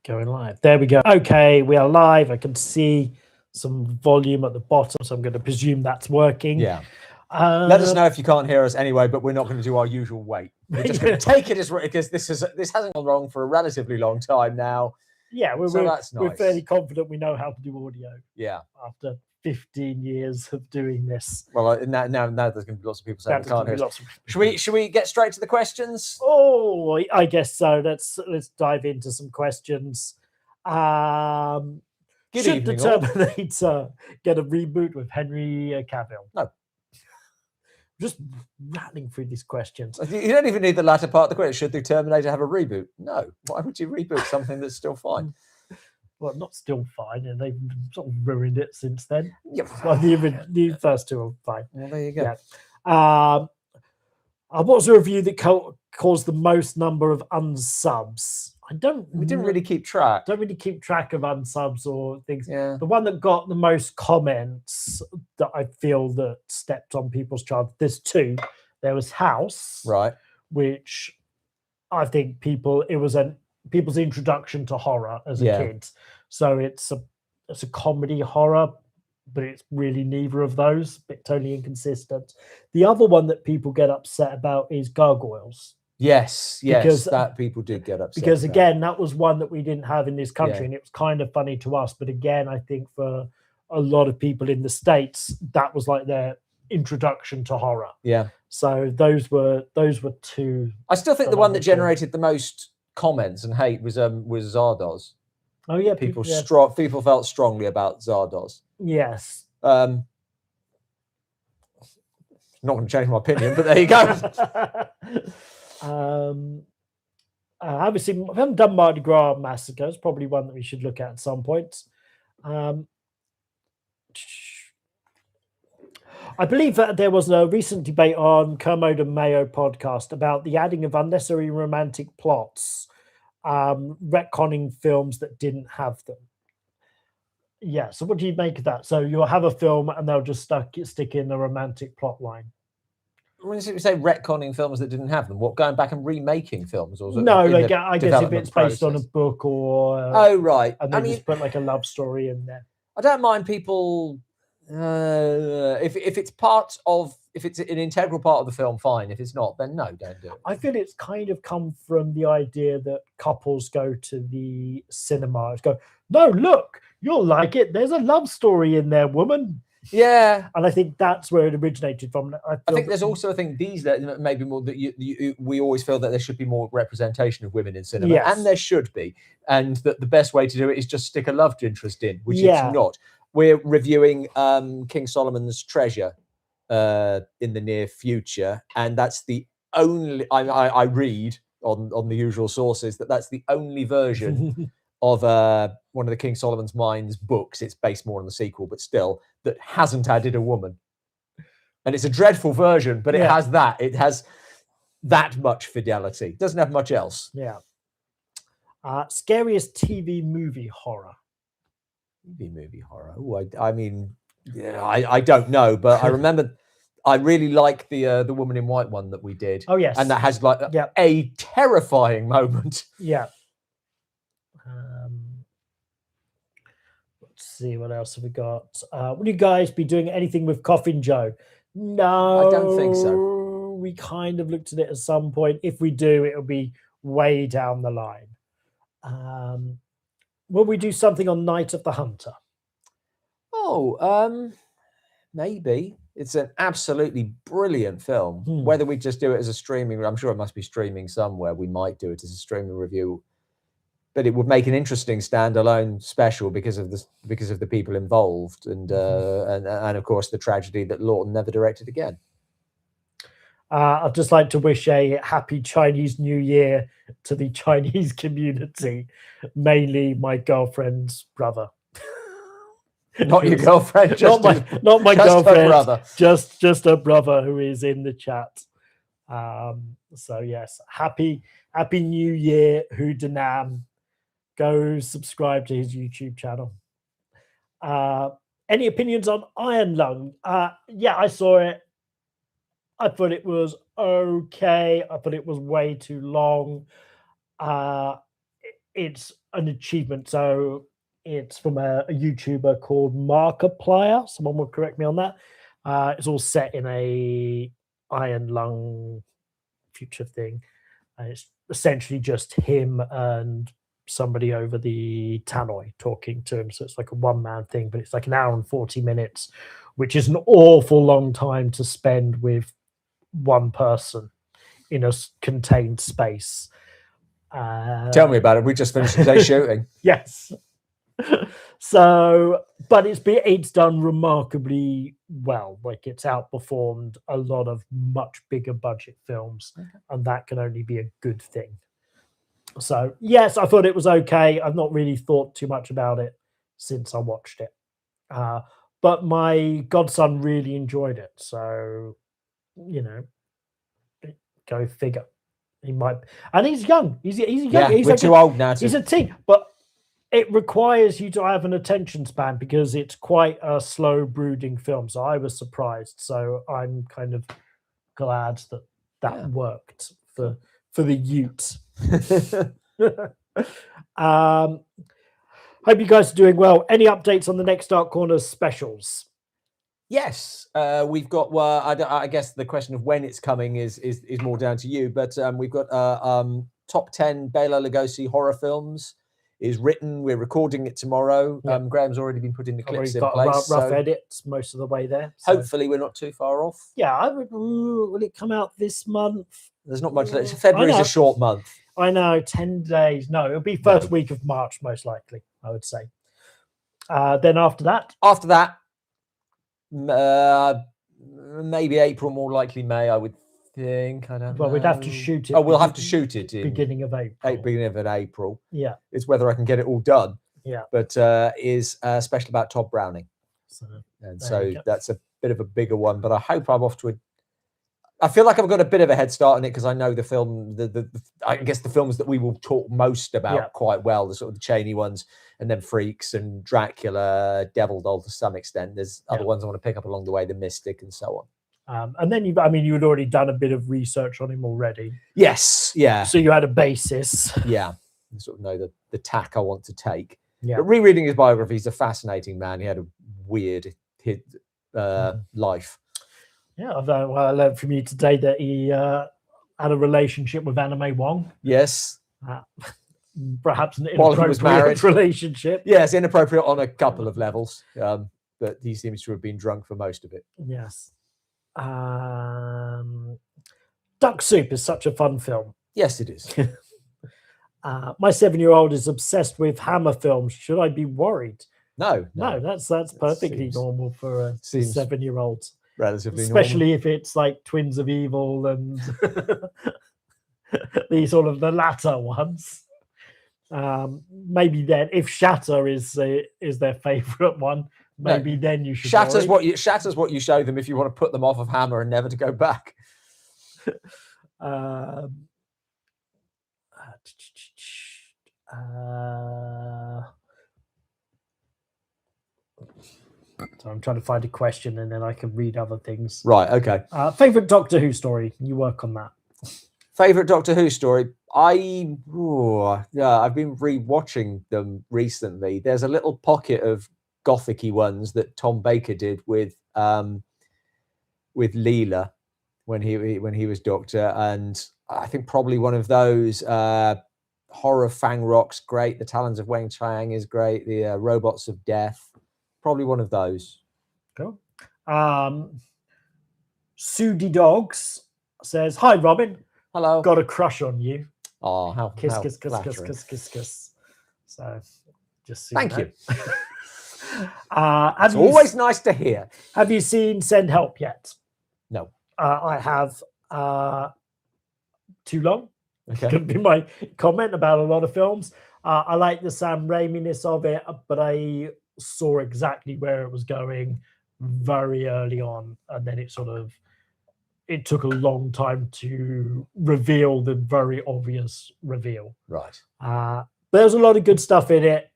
Going live. There we go. Okay, we are live. I can see some volume at the bottom, so I'm going to presume that's working. Yeah. Let us know if you can't hear us anyway, but we're not going to do our usual wait. We're just going to take it as because this hasn't gone wrong for a relatively long time now. Yeah, so that's nice. We're fairly confident we know how to do audio. Yeah. After 15 years of doing this. Well, now there's going to be lots of people saying they can't hear us. Should we get straight to the questions? Oh, I guess so. Let's dive into some questions. Should the Terminator get a reboot with Henry Cavill? No. Just rattling through these questions. You don't even need the latter part of the question. Should the Terminator have a reboot? No. Why would you reboot something that's still fine? Well, not still fine, and they've sort of ruined it since then. Yep. Well, the first two are fine. Well, there you go. Yeah. What was the review that caused the most number of unsubs? We didn't really keep track. Don't really keep track of unsubs or things. Yeah. The one that got the most comments that I feel that stepped on people's chart. There's two. There was House, right, which I think it was people's introduction to horror as a kid. So it's a comedy horror, but it's really neither of those. Bit totally inconsistent. The other one that people get upset about is Gargoyles. Yes, because that people did get upset. Because again, that was one that we didn't have in this country, and it was kind of funny to us. But again, I think for a lot of people in the States, that was like their introduction to horror. Yeah. So those were two. I still think the one that generated the most comments and hate was Zardoz. Oh yeah, people felt strongly about Zardoz. Yes. Not going to change my opinion, but there you go. Obviously, we haven't done Mardi Gras Massacre. It's probably one that we should look at some point. I believe that there was a recent debate on Kermode and Mayo podcast about the adding of unnecessary romantic plots, retconning films that didn't have them. Yeah, so what do you make of that? So you'll have a film and they'll just stick in a romantic plot line. When you say retconning films that didn't have them, what, going back and remaking films? Or no, like I guess if it's based on a book or... oh, right. And they just put like a love story in there. I don't mind people... if it's an integral part of the film, fine. If it's not, then no, don't do it. I feel it's kind of come from the idea that couples go to the cinema and go, no, look, you'll like it. There's a love story in there, woman. Yeah, and I think that's where it originated from. I think there's also a thing these days, maybe more that we always feel that there should be more representation of women in cinema, and there should be, and that the best way to do it is just stick a love interest in, which it's not. We're reviewing King Solomon's Treasure in the near future, and that's the only I read on the usual sources that's the only version of one of the King Solomon's Mines books. It's based more on the sequel, but still, that hasn't added a woman. And it's a dreadful version, but it has that. It has that much fidelity. It doesn't have much else. Yeah. Scariest TV movie horror. TV movie horror. Ooh, I mean, I don't know, but I remember I really like the Woman in White one that we did. Oh, yes. And that has like a terrifying moment. Yeah. Let's see, what else have we got? Will you guys be doing anything with Coffin Joe? No, I don't think so. We kind of looked at it at some point. If we do, it'll be way down the line. Will we do something on Night of the Hunter? Oh, maybe. It's an absolutely brilliant film. Whether we just do it as a streaming, I'm sure it must be streaming somewhere. We might do it as a streaming review. But it would make an interesting standalone special because of the people involved, and of course the tragedy that Lawton never directed again. I'd just like to wish a happy Chinese New Year to the Chinese community, mainly my girlfriend's brother. Not your girlfriend, just not my just girlfriend, her brother. Just a brother who is in the chat. So yes, happy New Year, Hu Danam. Go subscribe to his YouTube channel. Any opinions on Iron Lung? Yeah, I saw it. I thought it was okay. I thought it was way too long. It's an achievement. So it's from a YouTuber called Markiplier. Someone will correct me on that. It's all set in a iron lung future thing. And it's essentially just him and somebody over the tannoy talking to him. So it's like a one-man thing, but it's like an hour and 40 minutes, which is an awful long time to spend with one person in a contained space. Tell me about it. We just finished today's shooting. Yes. So, but it's done remarkably well. Like, it's outperformed a lot of much bigger budget films, and that can only be a good thing. So, yes, I thought it was okay. I've not really thought too much about it since I watched it. But my godson really enjoyed it. So, you know, go figure. He might, and he's young. He's young. Yeah, we're too old now. He's a teen, but it requires you to have an attention span because it's quite a slow brooding film. So I was surprised. So I'm kind of glad that worked for the Ute. Hope you guys are doing well. Any updates on the next Dark Corners specials? Yes, we've got. Well, I guess the question of when it's coming is more down to you. But we've got top 10 Bela Lugosi horror films is written. We're recording it tomorrow. Yep. Graham's already been putting the clips in place. Rough edits most of the way there. So. Hopefully, we're not too far off. Yeah, will it come out this month? There's not much. February is a short month. I know, 10 days. No, it'll be first week of March, most likely, I would say. Then after that? After that, maybe April, more likely May, I would think. I don't know. Well, we'd have to shoot it. Oh, we'll have to shoot it in beginning of April. Beginning of April. Yeah. It's whether I can get it all done. Yeah. But is special about Todd Browning. So that's a bit of a bigger one, but I hope I'm off to I feel like I've got a bit of a head start on it because I know the film, I guess the films that we will talk most about quite well, the sort of the Chaney ones, and then Freaks and Dracula, Devil Doll to some extent. There's other ones I want to pick up along the way, The Mystic and so on. And then you had already done a bit of research on him already. Yes, yeah. So you had a basis. Yeah, I sort of know the tack I want to take. Yeah. But rereading his biography, he's a fascinating man. He had a weird life. Yeah, I learned from you today that he had a relationship with Anime Wong. Yes. Perhaps an inappropriate relationship. Yes, inappropriate on a couple of levels. But he seems to have been drunk for most of it. Yes. Duck Soup is such a fun film. Yes, it is. My 7-year-old is obsessed with Hammer films. Should I be worried? No, that's perfectly normal for a 7-year-old. Relatively especially normal. If it's like Twins of Evil and these sort of the latter ones. Maybe then if Shatter is their favorite one, maybe then you should. Shatter's what you show them if you want to put them off of Hammer and never to go back. So I'm trying to find a question and then I can read other things. Right, okay. Favorite Doctor Who story? You work on that. Favorite Doctor Who story? I've been re-watching them recently. There's a little pocket of gothic-y ones that Tom Baker did with Leela when he was Doctor, and I think probably one of those Horror of Fang Rock's great. The Talons of Weng Chiang is great. The Robots of Death. Probably one of those. Cool. Sudi Dogs says, "Hi, Robin. Hello. Got a crush on you. Oh, how kiss." So, just thank you. It's always nice to hear. Have you seen Send Help yet? No. I have. Too long. Okay. Could be my comment about a lot of films. I like the Sam Raimi-ness of it, but I saw exactly where it was going very early on, and then it took a long time to reveal the very obvious reveal. Right. There's a lot of good stuff in it,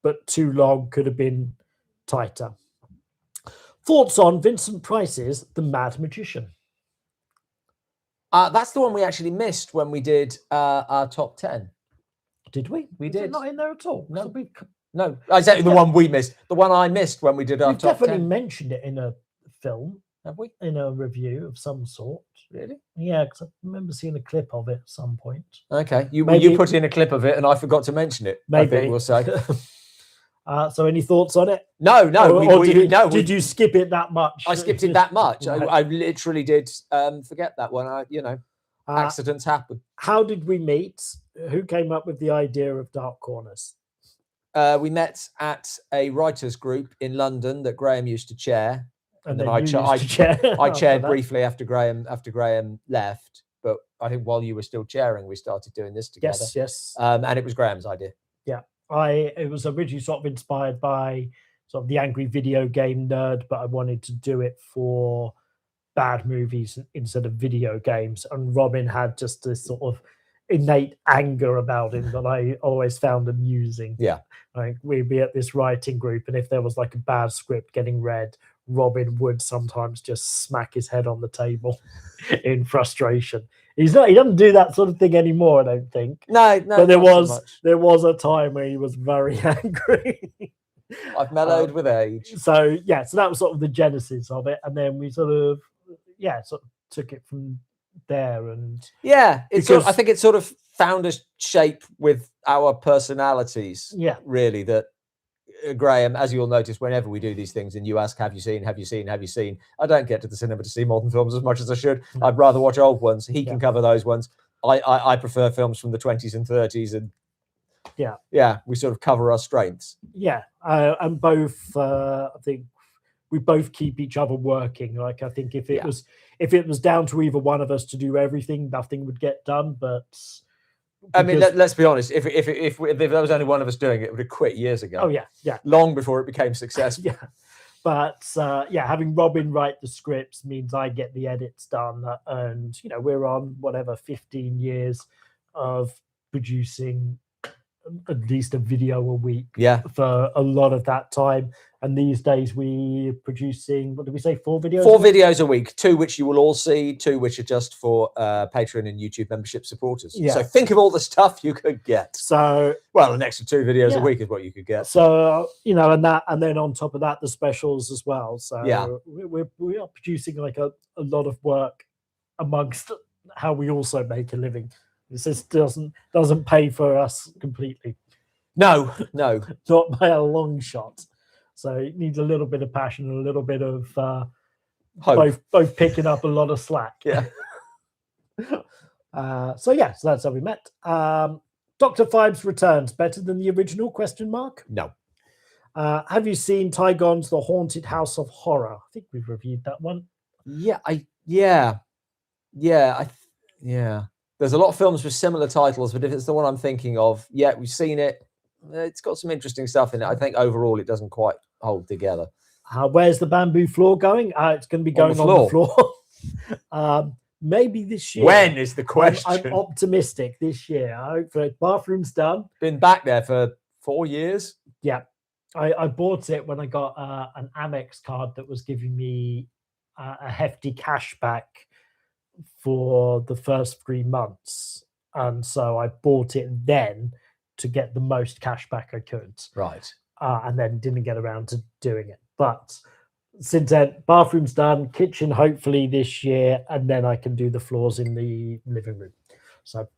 but too long, could have been tighter. Thoughts on Vincent Price's The Mad Magician? That's the one we actually missed when we did our top 10. Did we? We Is did. it not in there at all? No. So No, exactly the one we missed. The one I missed when we did our we've top definitely 10. mentioned it in a film. Have we? In a review of some sort. Really? Yeah, because I remember seeing a clip of it at some point. Okay. You put in a clip of it and I forgot to mention it. Maybe. I think we'll say. So any thoughts on it? No. Did you skip it that much? I skipped it that much. Right. I literally did forget that one. Accidents happen. How did we meet? Who came up with the idea of Dark Corners? We met at a writers' group in London that Graham used to chair. And then I chaired briefly after Graham left. But I think while you were still chairing, we started doing this together. Yes. And it was Graham's idea. Yeah. It was originally sort of inspired by sort of the angry video game nerd, but I wanted to do it for bad movies instead of video games. And Robin had just this sort of innate anger about him that I always found amusing. Yeah. Like we'd be at this writing group, and if there was like a bad script getting read, Robin would sometimes just smack his head on the table in frustration. He doesn't do that sort of thing anymore, I don't think. No. But there was a time where he was very angry. I've mellowed with age. So that was sort of the genesis of it, and then we sort of took it from there. And I think it sort of found a shape with our personalities. Yeah, really. That Graham, as you'll notice, whenever we do these things and you ask, have you seen? I don't get to the cinema to see modern films as much as I should. I'd rather watch old ones. He can cover those ones. I prefer films from the 20s and 30s. And we sort of cover our strengths. Yeah. And both, I think we both keep each other working. Like, I think if it was down to either one of us to do everything, nothing would get done. But I mean, let's be honest. If there was only one of us doing it, would have quit years ago. Oh yeah, long before it became successful. Yeah, but having Robin write the scripts means I get the edits done, and we're on 15 years of producing at least a video a week. Yeah, for a lot of that time. And these days we're producing, what did we say, 4 videos? 4 videos a week, 2 which you will all see, 2 which are just for Patreon and YouTube membership supporters. Yeah. So think of all the stuff you could get. So, an extra 2 videos a week is what you could get. So, and then on top of that, the specials as well. So we are producing like a lot of work amongst how we also make a living. This just doesn't pay for us completely. No, not by a long shot. So it needs a little bit of passion and a little bit of both picking up a lot of slack. Yeah. So that's how we met. Dr. Phibes Returns, better than the original? ? No. Have you seen Tygon's The Haunted House of Horror? I think we've reviewed that one. Yeah. There's a lot of films with similar titles, but if it's the one I'm thinking of, we've seen it. It's got some interesting stuff in it. I think overall it doesn't quite hold together. Where's the bamboo floor going? It's going to be going on the floor. Maybe this year. When is the question? I'm optimistic this year. I hope the bathroom's done. Been back there for 4 years. Yeah. I bought it when I got an Amex card that was giving me a hefty cash back for the first 3 months. And so I bought it then to get the most cash back I could. Right. And then didn't get around to doing it. But since then, bathroom's done, kitchen hopefully this year, and then I can do the floors in the living room. So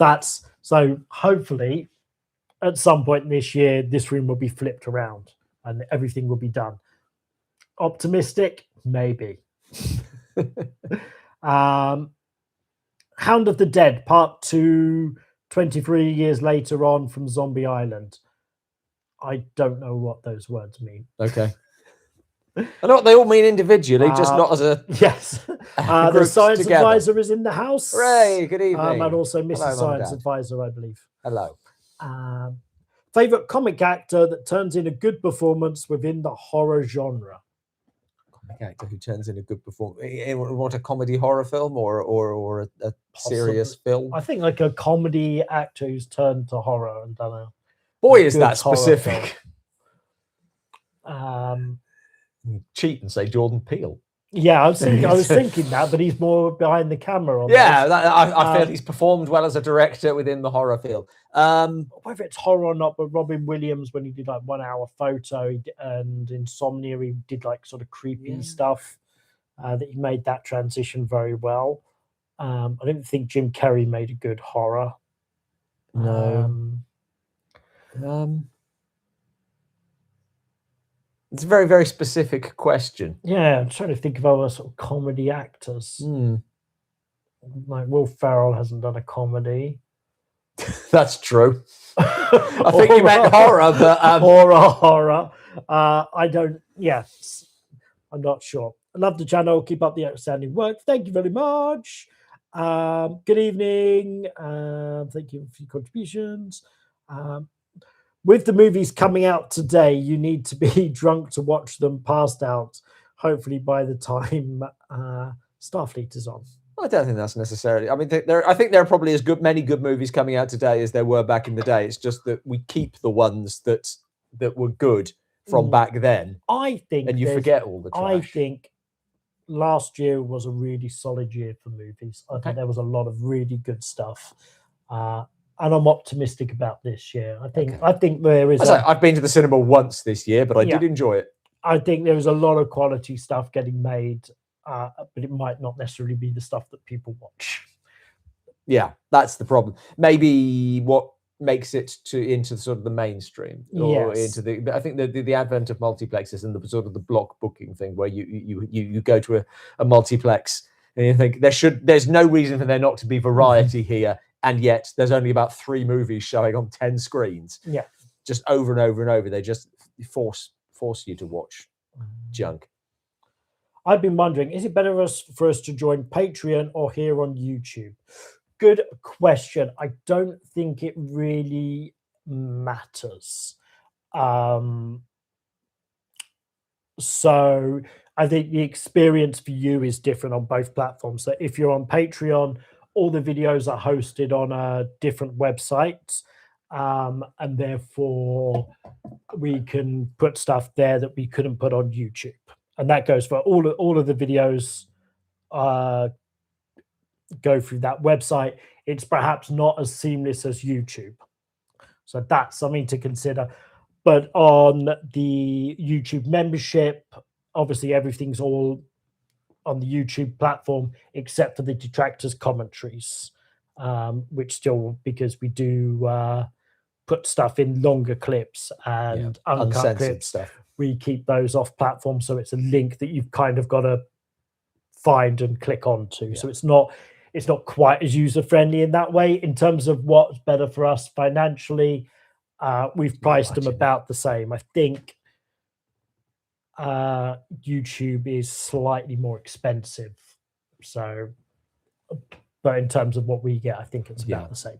hopefully at some point this year, this room will be flipped around and everything will be done. Optimistic? Maybe. Hound of the Dead, Part 2, 23 years later on from Zombie Island. I don't know what those words mean. Okay. I know what they all mean individually, just not as a... Yes. The science advisor is in the house. Hooray, good evening. And also Mrs. Science Advisor, I believe. Hello. Favorite comic actor that turns in a good performance within the horror genre? Comic actor who turns in a good performance. What, a comedy horror film or a serious film? I think like a comedy actor who's turned to horror and done a... Boy, is that specific. Film. Cheat and say Jordan Peele. Yeah, I was thinking that, but he's more behind the camera on I feel he's performed well as a director within the horror field. Whether it's horror or not, but Robin Williams, when he did like 1 Hour Photo and Insomnia, he did like sort of creepy stuff. That he made that transition very well. I didn't think Jim Carrey made a good horror. No. It's a very, very specific question. Yeah, I'm trying to think of other sort of comedy actors. Like Will Ferrell hasn't done a comedy. That's true. I think you meant horror, but horror. I don't. Yes, I'm not sure. I love the channel. Keep up the outstanding work. Thank you very much. Good evening. Thank you for your contributions. With the movies coming out today, you need to be drunk to watch them, passed out, hopefully by the time Starfleet is on. I don't think that's necessarily. I mean, I think there are probably as many good movies coming out today as there were back in the day. It's just that we keep the ones that were good from back then. I think, and you forget all the trash. I think last year was a really solid year for movies. I think there was a lot of really good stuff. And I'm optimistic about this year. I think there is. I've been to the cinema once this year, but I did enjoy it. I think there is a lot of quality stuff getting made, but it might not necessarily be the stuff that people watch. Yeah, that's the problem. Maybe what makes it into sort of the mainstream, or into the. I think the advent of multiplexes and the sort of the block booking thing, where you go to a multiplex and you think there's no reason for there not to be variety here. And yet there's only about 3 movies showing on 10 screens. Yeah. Just over and over and over. They just force you to watch junk. I've been wondering, is it better for us to join Patreon or here on YouTube? Good question. I don't think it really matters. So I think the experience for you is different on both platforms. So if you're on Patreon, all the videos are hosted on a different website, and therefore we can put stuff there that we couldn't put on YouTube. And that goes for all of the videos go through that website. It's perhaps not as seamless as YouTube. So that's something to consider. But on the YouTube membership, obviously everything's all on the YouTube platform, except for the detractors commentaries, which still, because we do put stuff in longer clips and uncut clips, stuff. We keep those off platform. So it's a link that you've kind of got to find and click onto. So it's not quite as user-friendly in that way. In terms of what's better for us financially, we've priced them about the same. I think YouTube is slightly more expensive, so but in terms of what we get, I think it's about the same.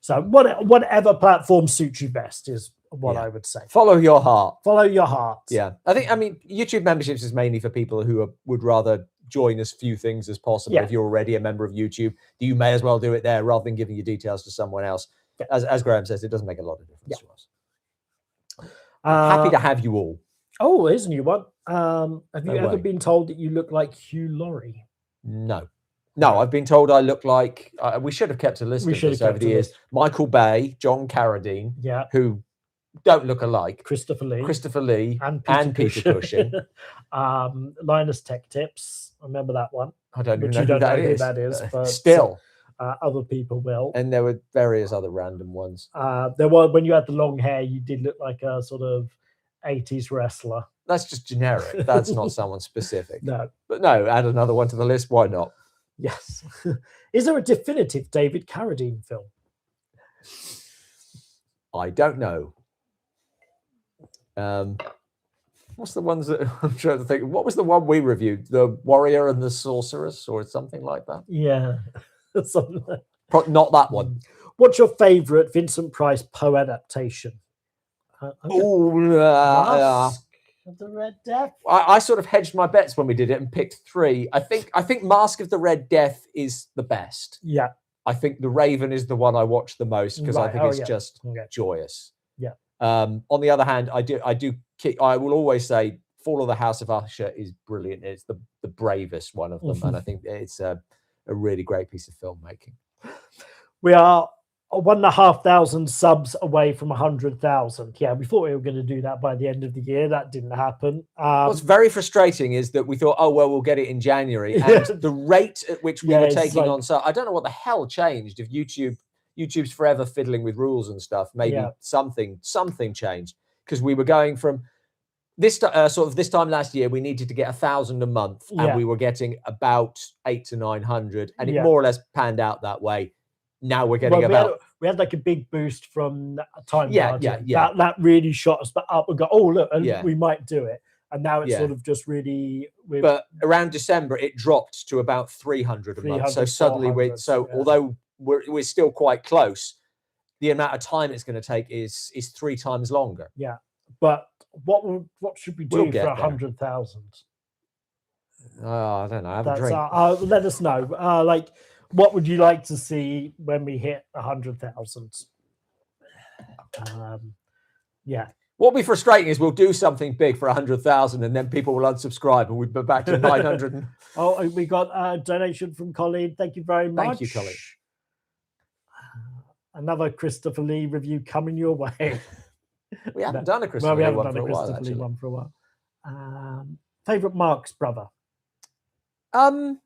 So whatever platform suits you best is what I would say. Follow your heart. Follow your heart. Yeah, I mean, YouTube memberships is mainly for people who would rather join as few things as possible. If you're already a member of YouTube, you may as well do it there rather than giving your details to someone else. As Graham says, it doesn't make a lot of difference to us. Happy to have you all. Oh, here's a new one. Have you ever been told that you look like Hugh Laurie? No, I've been told I look like. We should have kept a list of this over the years. Michael Bay, John Carradine, who don't look alike. Christopher Lee, and Peter Cushing. Linus Tech Tips. I remember that one. I don't even know who that is. But still. Other people will. And there were various other random ones. There were, when you had the long hair, you did look like a sort of 80s wrestler. That's just generic. That's not someone specific. No. But no, add another one to the list. Why not? Yes. Is there a definitive David Carradine film? I don't know. What's the ones that I'm trying to think? What was the one we reviewed? The Warrior and the Sorceress, or something like that? Yeah. Not that one. What's your favorite Vincent Price Poe adaptation? Mask of the Red Death. I sort of hedged my bets when we did it and picked 3. I think Mask of the Red Death is the best. Yeah. I think The Raven is the one I watch the most because I think it's just joyous. Yeah. On the other hand, I will always say Fall of the House of Usher is brilliant. It's the bravest one of them, and I think it's a really great piece of filmmaking. We are 1,500 subs away from 100,000. Yeah, we thought we were going to do that by the end of the year. That didn't happen. What's very frustrating is that we thought, oh, well, we'll get it in January. And the rate at which we were taking on, so I don't know what the hell changed. If YouTube's forever fiddling with rules and stuff, maybe something changed, because we were going from this this time last year, we needed to get 1,000 a month, and we were getting about 800 to 900, and it more or less panned out that way. Now we're getting we had like a big boost from Time Guardian. That really shot us up and go, oh look, we might do it. And now it's sort of just really. But around December, it dropped to about 300 a month. So suddenly although we're still quite close, the amount of time it's going to take is 3 times longer. Yeah, but what should we do for 100,000? I don't know. Have a drink. Let us know. What would you like to see when we hit 100,000? What'll be frustrating is we'll do something big for 100,000, and then people will unsubscribe, and we'll be back to 900. Oh, we got a donation from Colleen. Thank you very much. Thank you, Colleen. Another Christopher Lee review coming your way. We haven't done a Christopher Lee one for a while. Christopher Lee one for a while. Favorite Marx brother? I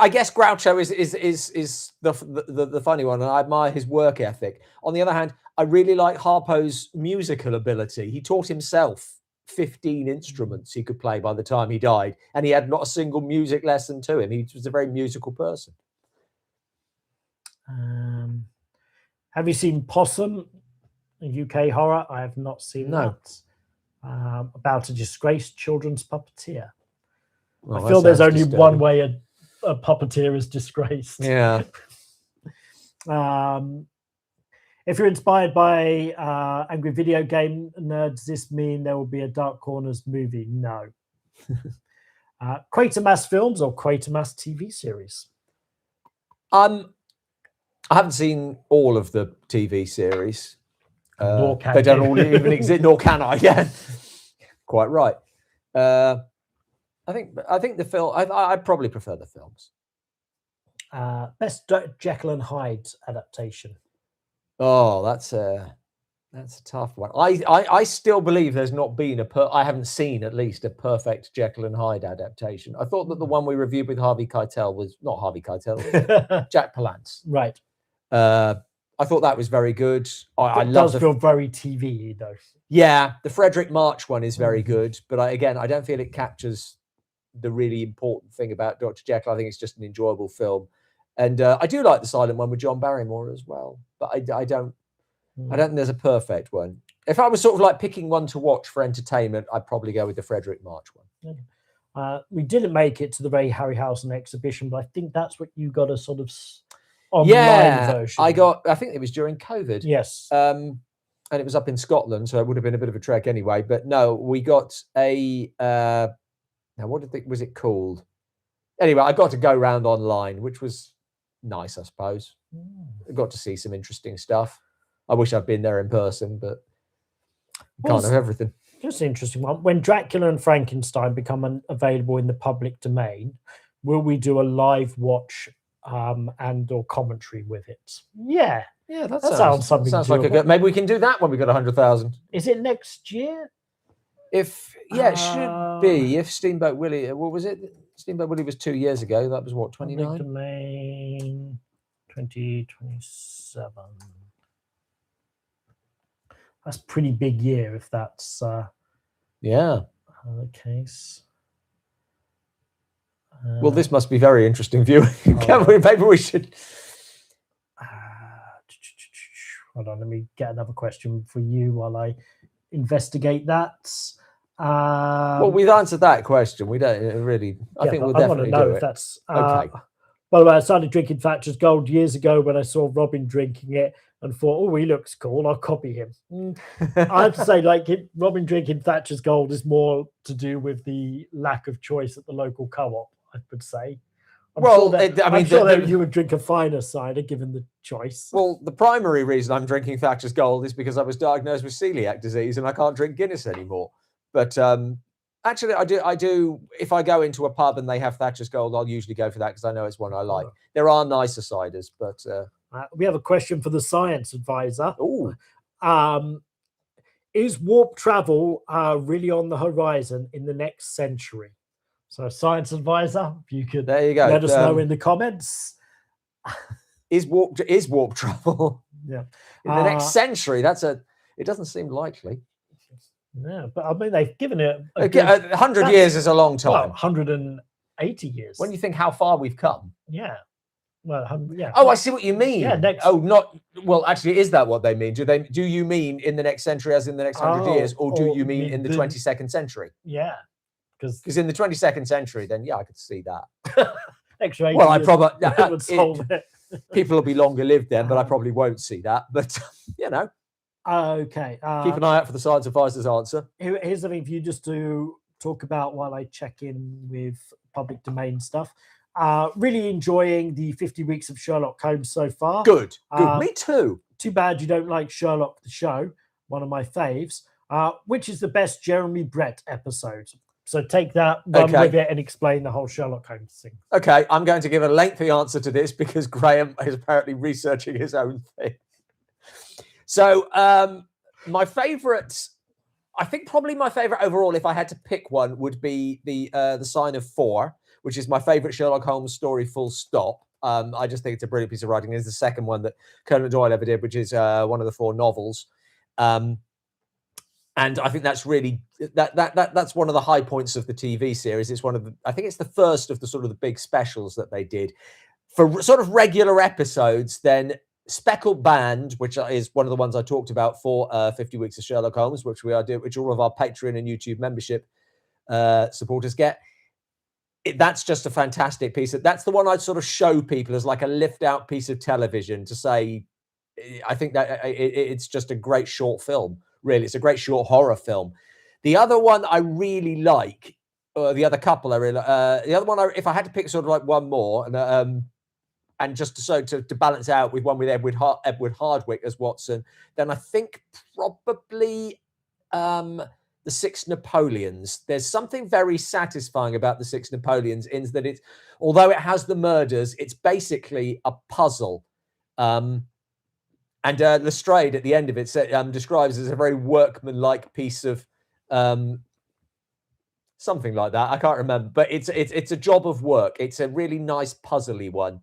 guess Groucho is the funny one, and I admire his work ethic. On the other hand, I really like Harpo's musical ability. He taught himself 15 instruments he could play by the time he died, and he had not a single music lesson to him. He was a very musical person. Have you seen Possum, a UK horror? I have not seen that. About a disgraced children's puppeteer. Well, I feel there's only one way a puppeteer is disgraced. Yeah. If you're inspired by angry video game nerds, does this mean there will be a Dark Corners movie? No. Quatermass films or Quatermass TV series? I haven't seen all of the TV series. They don't all even exist, nor can I. Yeah, quite right. I think the film. I probably prefer the films. Best Jekyll and Hyde adaptation. Oh, that's a tough one. I still believe there's not been I haven't seen at least a perfect Jekyll and Hyde adaptation. I thought that the one we reviewed with Harvey Keitel was not Harvey Keitel, Jack Palance. Right. I thought that was very good. I love feel very TV though. Yeah, the Frederick March one is very good, but I don't feel it captures the really important thing about Dr. Jekyll. I think it's just an enjoyable film, and I do like the silent one with John Barrymore as well. But I don't think there's a perfect one. If I was sort of like picking one to watch for entertainment, I'd probably go with the Frederick March one. We didn't make it to the Ray Harryhausen exhibition, but I think that's what you got a sort of online version. I think it was during COVID. Yes. And it was up in Scotland, so it would have been a bit of a trek anyway. But no, we got a now what was it called? Anyway, I got to go round online, which was nice, I suppose. I got to see some interesting stuff. I wish I'd been there in person, but can't have everything. Just an interesting one. When Dracula and Frankenstein become available in the public domain, will we do a live watch and or commentary with it? Yeah, that sounds something. Sounds like a good. Maybe we can do that when we got 100,000. Is it next year? It should be. If Steamboat Willie, what was it? Steamboat Willie was 2 years ago. That was what, 29? Domain 2027. That's a pretty big year if that's the case. Well, this must be very interesting viewing. Maybe we should. Hold on, let me get another question for you while I investigate that. Well, we've answered that question. We don't really. I think we'll definitely know do if it. That's okay. By the way, I started drinking Thatcher's Gold years ago when I saw Robin drinking it and thought, oh, he looks cool. I'll copy him. I have to say, Robin drinking Thatcher's Gold is more to do with the lack of choice at the local co-op, I would say. I'm sure that you would drink a finer cider given the choice. Well, the primary reason I'm drinking Thatcher's Gold is because I was diagnosed with celiac disease and I can't drink Guinness anymore. But actually, I do. If I go into a pub and they have Thatcher's Gold, I'll usually go for that because I know it's one I like. There are nicer ciders, but we have a question for the science advisor. Oh, is warp travel really on the horizon in the next century? So, science advisor, if you could there you go. Let us know in the comments. Is warp travel? Yeah, in the next century? It doesn't seem likely. Yeah, but I mean, they've given it 100 years is a long time. Well, 180 years. When you think how far we've come. Yeah. Well, yeah. Oh, I see what you mean. Yeah. Actually, is that what they mean? Do you mean in the next century, as in the next 100 years, or do you mean in the 22nd century? Yeah. Because in the 22nd century, then I could see that. Extra 80 well, I probably would solve it. People will be longer lived then, but I probably won't see that. But Okay. Keep an eye out for the science advisor's answer. Here's something for you just to talk about while I check in with public domain stuff. Really enjoying the 50 weeks of Sherlock Holmes so far. Good. Me too. Too bad you don't like Sherlock the show, one of my faves. Which is the best Jeremy Brett episode? So take that, run with it, and explain the whole Sherlock Holmes thing. Okay, I'm going to give a lengthy answer to this because Graham is apparently researching his own thing. So my favourite, I think probably my favourite overall, if I had to pick one, would be the Sign of Four, which is my favourite Sherlock Holmes story, full stop. I just think it's a brilliant piece of writing. It's the second one that Conan Doyle ever did, which is one of the 4 novels. And I think that's really that's one of the high points of the TV series. It's I think it's the first of the sort of the big specials that they did for sort of regular episodes. Then Speckled Band, which is one of the ones I talked about for 50 Weeks of Sherlock Holmes, which which all of our Patreon and YouTube membership supporters get. That's just a fantastic piece. That's the one I'd sort of show people as like a lift out piece of television to say, I think that it's just a great short film. Really, it's a great short horror film. The other one I really like, the other couple I really the other one, if I had to pick sort of like one more, and just to balance out with one with Edward Hardwicke as Watson, then I think probably the 6 Napoleons. There's something very satisfying about the 6 Napoleons in that it's, although it has the murders, it's basically a puzzle. And Lestrade at the end of it describes it as a very workmanlike piece of something like that. I can't remember, but it's a job of work. It's a really nice puzzly one,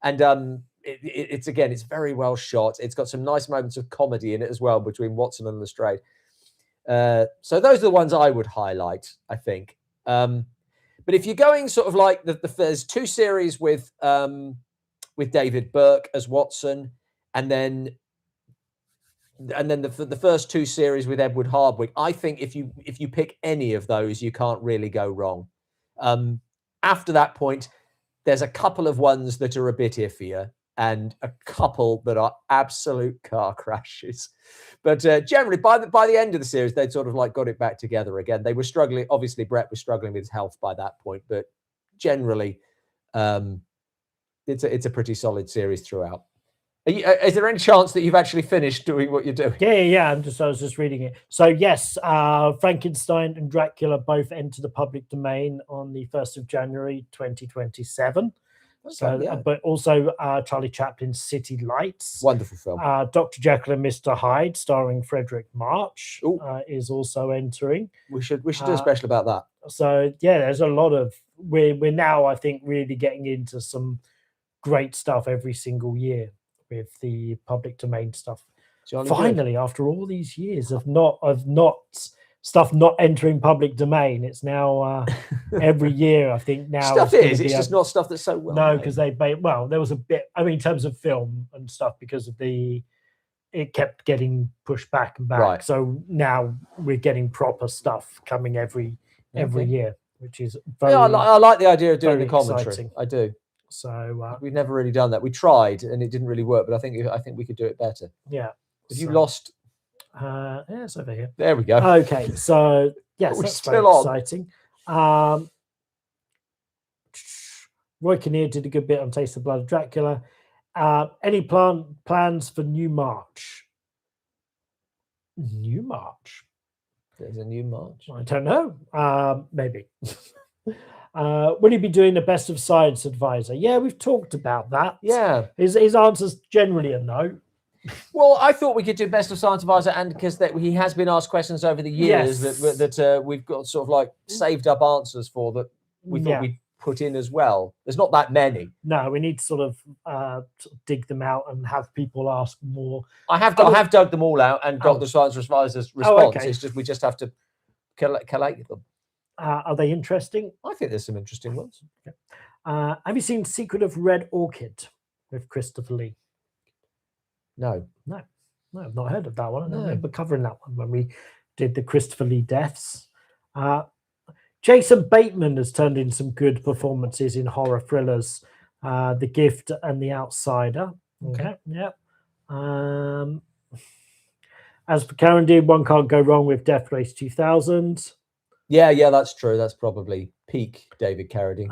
and it's very well shot. It's got some nice moments of comedy in it as well between Watson and Lestrade. So those are the ones I would highlight, I think. But if you're going sort of like there's 2 series with David Burke as Watson, and then the first 2 series with Edward Hardwicke. I think if you pick any of those, you can't really go wrong. After that point, there's a couple of ones that are a bit iffier and a couple that are absolute car crashes. But generally, by the end of the series, they'd sort of like got it back together again. They were struggling. Obviously, Brett was struggling with his health by that point, but generally, it's a pretty solid series throughout. Is there any chance that you've actually finished doing what you're doing? Yeah. I was just reading it. So yes, Frankenstein and Dracula both enter the public domain on the 1st of January 2027. Okay, so, yeah. But also Charlie Chaplin's City Lights, wonderful film. Dr. Jekyll and Mr. Hyde, starring Frederick March, is also entering. We should do a special about that. So yeah, there's a lot of we're now, I think, really getting into some great stuff every single year with the public domain stuff. Finally, after all these years of not stuff not entering public domain, it's now every year. I think now stuff it's just not stuff that's so well. No, because there was a bit. I mean, in terms of film and stuff, because of it kept getting pushed back and back. Right. So now we're getting proper stuff coming every year, which is very. Yeah, I like the idea of doing the commentary. Exciting. I do. So we've never really done that. We tried and it didn't really work, but I think we could do it better. Yeah. Have you lost? Yeah, it's over here. There we go. Okay, so yes, that's very exciting. Roy Kinnear did a good bit on Taste of Blood of Dracula. Any plans for New March? New March? There's a new March. I don't know. Maybe. Will he be doing the Best of Science Advisor? Yeah, we've talked about that. Yeah. His answer's generally a no. Well, I thought we could do Best of Science Advisor, and because he has been asked questions over the years that we've got sort of like saved up answers for that we thought we'd put in as well. There's not that many. No, we need to sort of dig them out and have people ask more. I have dug them all out and got the Science Advisor's response. Okay. It's just we just have to collate them. Are they interesting? I think there's some interesting ones. Okay. Have you seen Secret of Red Orchid with Christopher Lee? No, I've not heard of that one. I remember covering that one when we did the Christopher Lee deaths. Jason Bateman has turned in some good performances in horror thrillers, The Gift and The Outsider. Okay, yeah. As for Carradine, one can't go wrong with Death Race 2000. Yeah, that's true. That's probably peak David Carradine.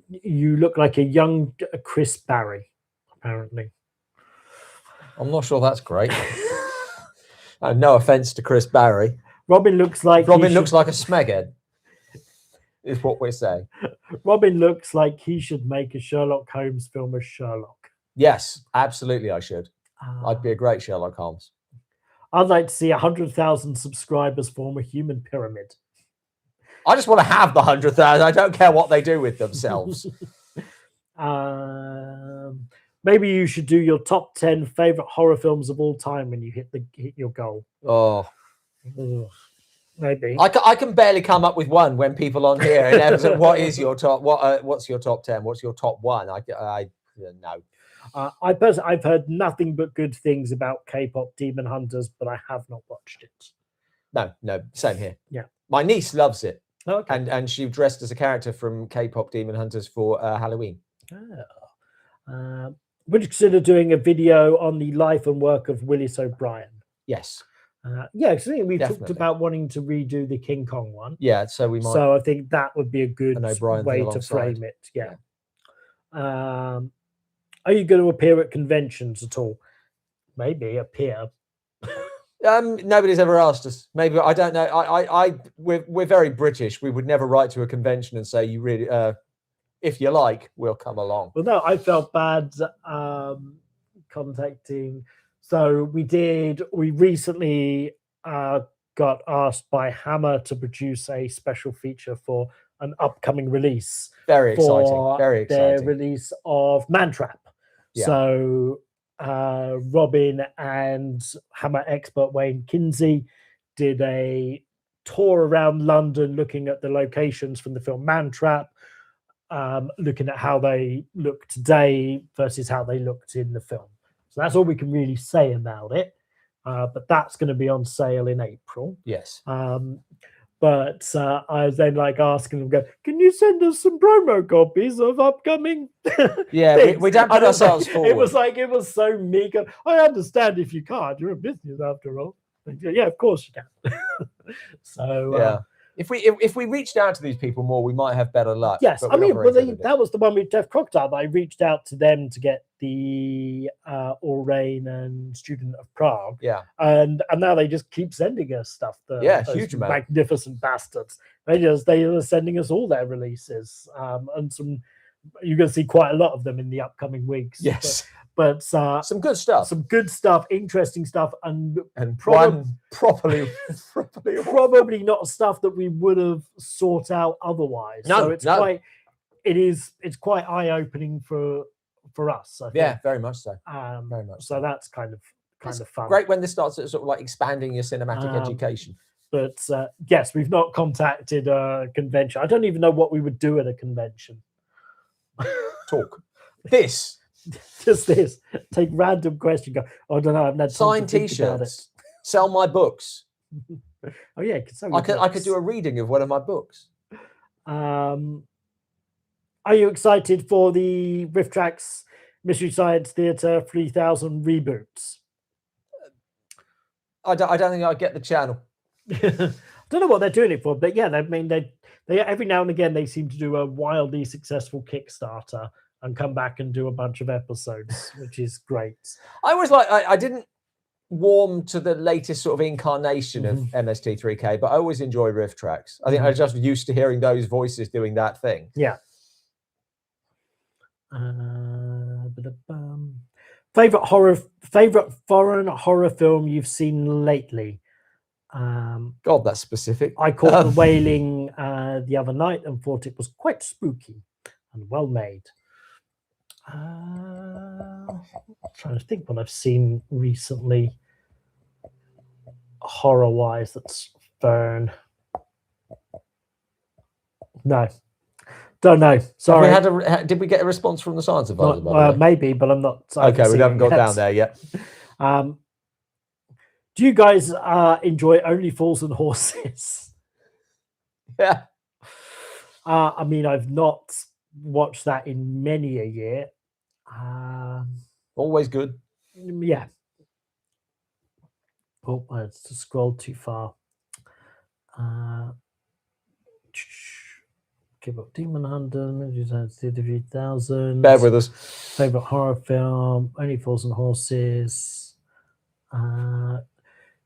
You look like a young Chris Barry, apparently. I'm not sure that's great. No offense to Chris Barry. Robin looks like a smeghead, is what we're saying. Robin looks like he should make a Sherlock Holmes film as Sherlock. Yes, absolutely I should. I'd be a great Sherlock Holmes. I'd like to see 100,000 subscribers form a human pyramid. I just want to have the 100,000. I don't care what they do with themselves. Maybe you should do your top 10 favorite horror films of all time when you hit your goal. Oh, maybe. I can barely come up with one when people on here and everything, what is your top? What's your top 10? What's your top one? I no. I've heard nothing but good things about K-pop Demon Hunters, but I have not watched it. No, same here. Yeah, my niece loves it. Okay. And she dressed as a character from K-pop Demon Hunters for Halloween. Would you consider doing a video on the life and work of Willis O'Brien? Yes. Because I think we talked about wanting to redo the King Kong one. Yeah, so we might. So I think that would be a good way to frame it. Yeah. Are you going to appear at conventions at all? Maybe appear. Nobody's ever asked us. Maybe, I don't know. We're very British. We would never write to a convention and say, "You really, if you like, we'll come along." Well, no, I felt bad contacting. So we recently got asked by Hammer to produce a special feature for an upcoming release. Very exciting. Very exciting. Their release of Mantrap. Yeah. So Robin and Hammer expert Wayne Kinsey did a tour around London looking at the locations from the film Mantrap, looking at how they look today versus how they looked in the film. So that's all we can really say about it. But that's going to be on sale in April. Yes. But I was then asking them, can you send us some promo copies of upcoming Yeah, we don't put ourselves forward. It was so meager. I understand if you can't. You're a business after all. Yeah, of course you can. So yeah. If we reached out to these people more, we might have better luck. Yes, I mean, that was the one with Jeff Crocodile. I reached out to them to get the All Rain and Student of Prague. Yeah, and now they just keep sending us stuff. Huge amount. Magnificent bastards. They are sending us all their releases, and some. You're going to see quite a lot of them in the upcoming weeks. Yes. But some good stuff, interesting stuff, and probably not stuff that we would have sought out otherwise. So it's quite eye-opening for us. I think. Yeah, very much so. Very much. So that's kind of fun. Great when this starts sort of expanding your cinematic education. But yes, we've not contacted a convention. I don't even know what we would do at a convention. Talk. This. Just this. Take random question. Go. I don't know. I've had sign T-shirts. Sell my books. Oh yeah, I could do a reading of one of my books. Are you excited for the Riff Tracks Mystery Science Theatre 3000 reboots? I don't think I get the channel. I don't know what they're doing it for, but yeah, every now and again they seem to do a wildly successful Kickstarter and come back and do a bunch of episodes, which is great. I always I didn't warm to the latest sort of incarnation of MST3K, but I always enjoy riff tracks. I think I just used to hearing those voices doing that thing. Yeah. Favorite foreign horror film you've seen lately? God, that's specific. I caught The Wailing the other night and thought it was quite spooky and well made. I'm trying to think what I've seen recently, horror wise. That's Fern. No, don't know. Sorry. Did we get a response from the science advisor? Maybe, but I'm not. Okay, we haven't got down there yet. Do you guys enjoy Only Fools and Horses? Yeah. I mean, I've not watched that in many a year. Always good. Yeah. Oh, I had to scroll too far. Give up Demon Hunter, 30,000. Bear with us. Favorite horror film, Only Fools and Horses.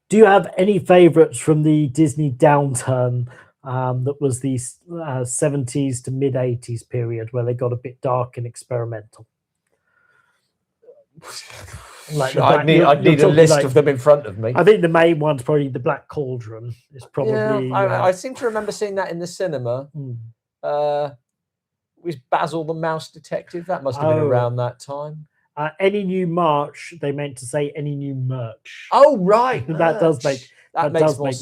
Do you have any favorites from the Disney downturn that was the 70s to mid 80s period where they got a bit dark and experimental? Like I'd need a list of them in front of me. I think the main one's probably The Black Cauldron. It's probably. Yeah, I seem to remember seeing that in the cinema. Was Basil the Mouse Detective? That must have been around that time. Any new March? They meant to say any new merch. Oh right, that does make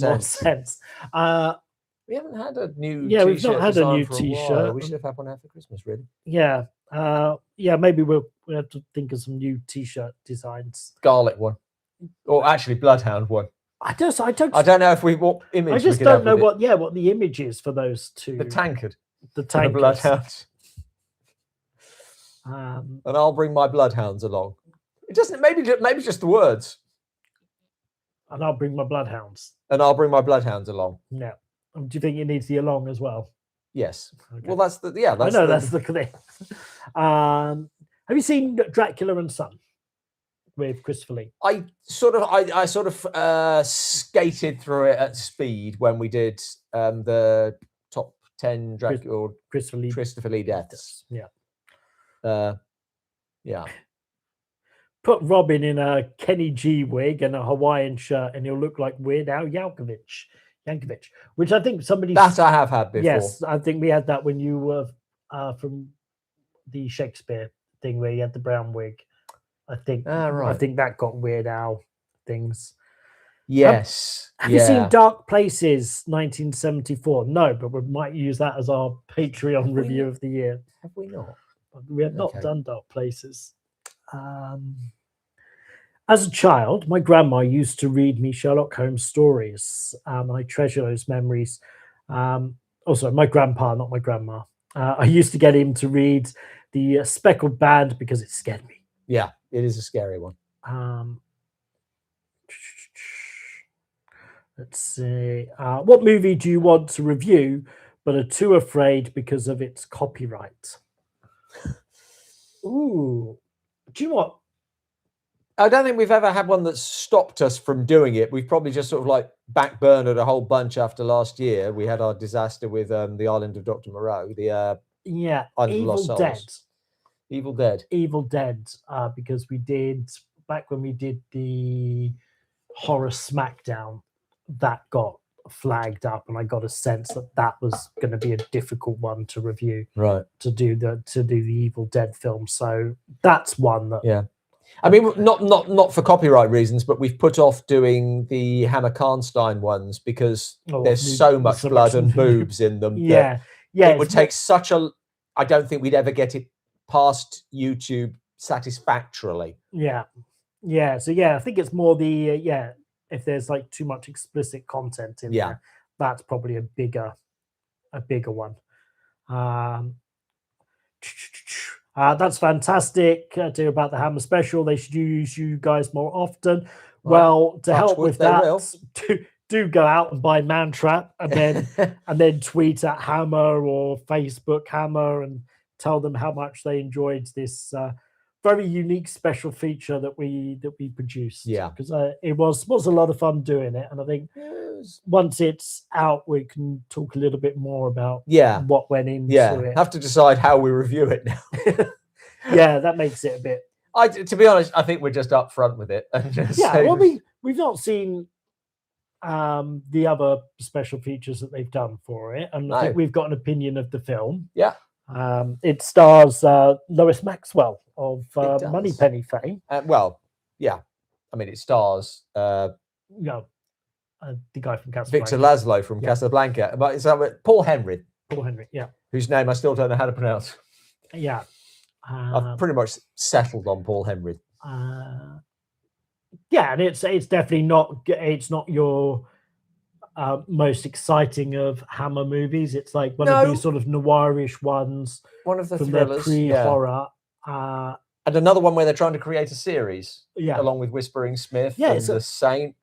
more sense. We haven't had a new. Yeah, we've not had a new T-shirt. We should have had one out for Christmas, really. Yeah, maybe we'll have to think of some new T-shirt designs. Garlic one, or actually Bloodhound one. I don't know if what image. I just don't know what the image is for those two. The tankard. The tankard. The bloodhounds. And I'll bring my bloodhounds along. It doesn't. Maybe just the words. And I'll bring my bloodhounds. And I'll bring my bloodhounds along. Yeah. Do you think it needs the along as well? Yes. Okay. Well, that's the that's the thing. Have you seen Dracula and Son with Christopher Lee? I sort of skated through it at speed when we did the top 10 Dracula Christopher Lee deaths. Yeah. Yeah. Put Robin in a Kenny G wig and a Hawaiian shirt, and he'll look like Weird Al Yankovic, which I think somebody that I have had before. Yes, I think we had that when you were from the Shakespeare thing where you had the brown wig. I think. Right. I think that got Weird Al things. Yes. Have you seen Dark Places 1974? No, but we might use that as our Patreon review of the year. Have we not? We have not done Dark Places. As a child, my grandma used to read me Sherlock Holmes stories. I treasure those memories. Also, my grandpa, not my grandma. I used to get him to read The Speckled Band because it scared me. Yeah, it is a scary one. Let's see. What movie do you want to review but are too afraid because of its copyright? Ooh. Do you know what? I don't think we've ever had one that stopped us from doing it. We've probably just sort of like backburnered a whole bunch after last year. We had our disaster with the Island of Dr. Moreau, the Evil Dead, because we did, back when we did the horror Smackdown, that got flagged up, and I got a sense that was going to be a difficult one to review, right? To do the Evil Dead film. So that's one that, yeah. I mean, not for copyright reasons, but we've put off doing the Hammer Karnstein ones because there's so much blood and boobs in them. Yeah. It would take such a. I don't think we'd ever get it past YouTube satisfactorily. Yeah. So I think it's more the if there's like too much explicit content in there, that's probably a bigger one. That's fantastic to hear about the Hammer special. They should use you guys more often. Well, to help with that, do go out and buy Mantrap and then tweet at Hammer or Facebook Hammer and tell them how much they enjoyed this very unique special feature that we produced. Yeah, because it was a lot of fun doing it, and I think once it's out, we can talk a little bit more about what went into it. Have to decide how we review it now. Yeah, that makes it a bit. To be honest, I think we're just up front with it. Well, we've not seen the other special features that they've done for it, and I think we've got an opinion of the film. Yeah. It stars Lois Maxwell of Moneypenny fame. Well, yeah. I mean, it stars the guy from Casablanca. Victor Laszlo from Casablanca. But it's Paul Henry. Paul Henry, yeah. Whose name I still don't know how to pronounce. Yeah. I've pretty much settled on Paul Henry. Yeah, and it's definitely not your most exciting of Hammer movies. It's like one of these sort of noirish ones. One of the from thrillers, their pre-horror. And another one where they're trying to create a series. Yeah. Along with Whispering Smith and The Saint.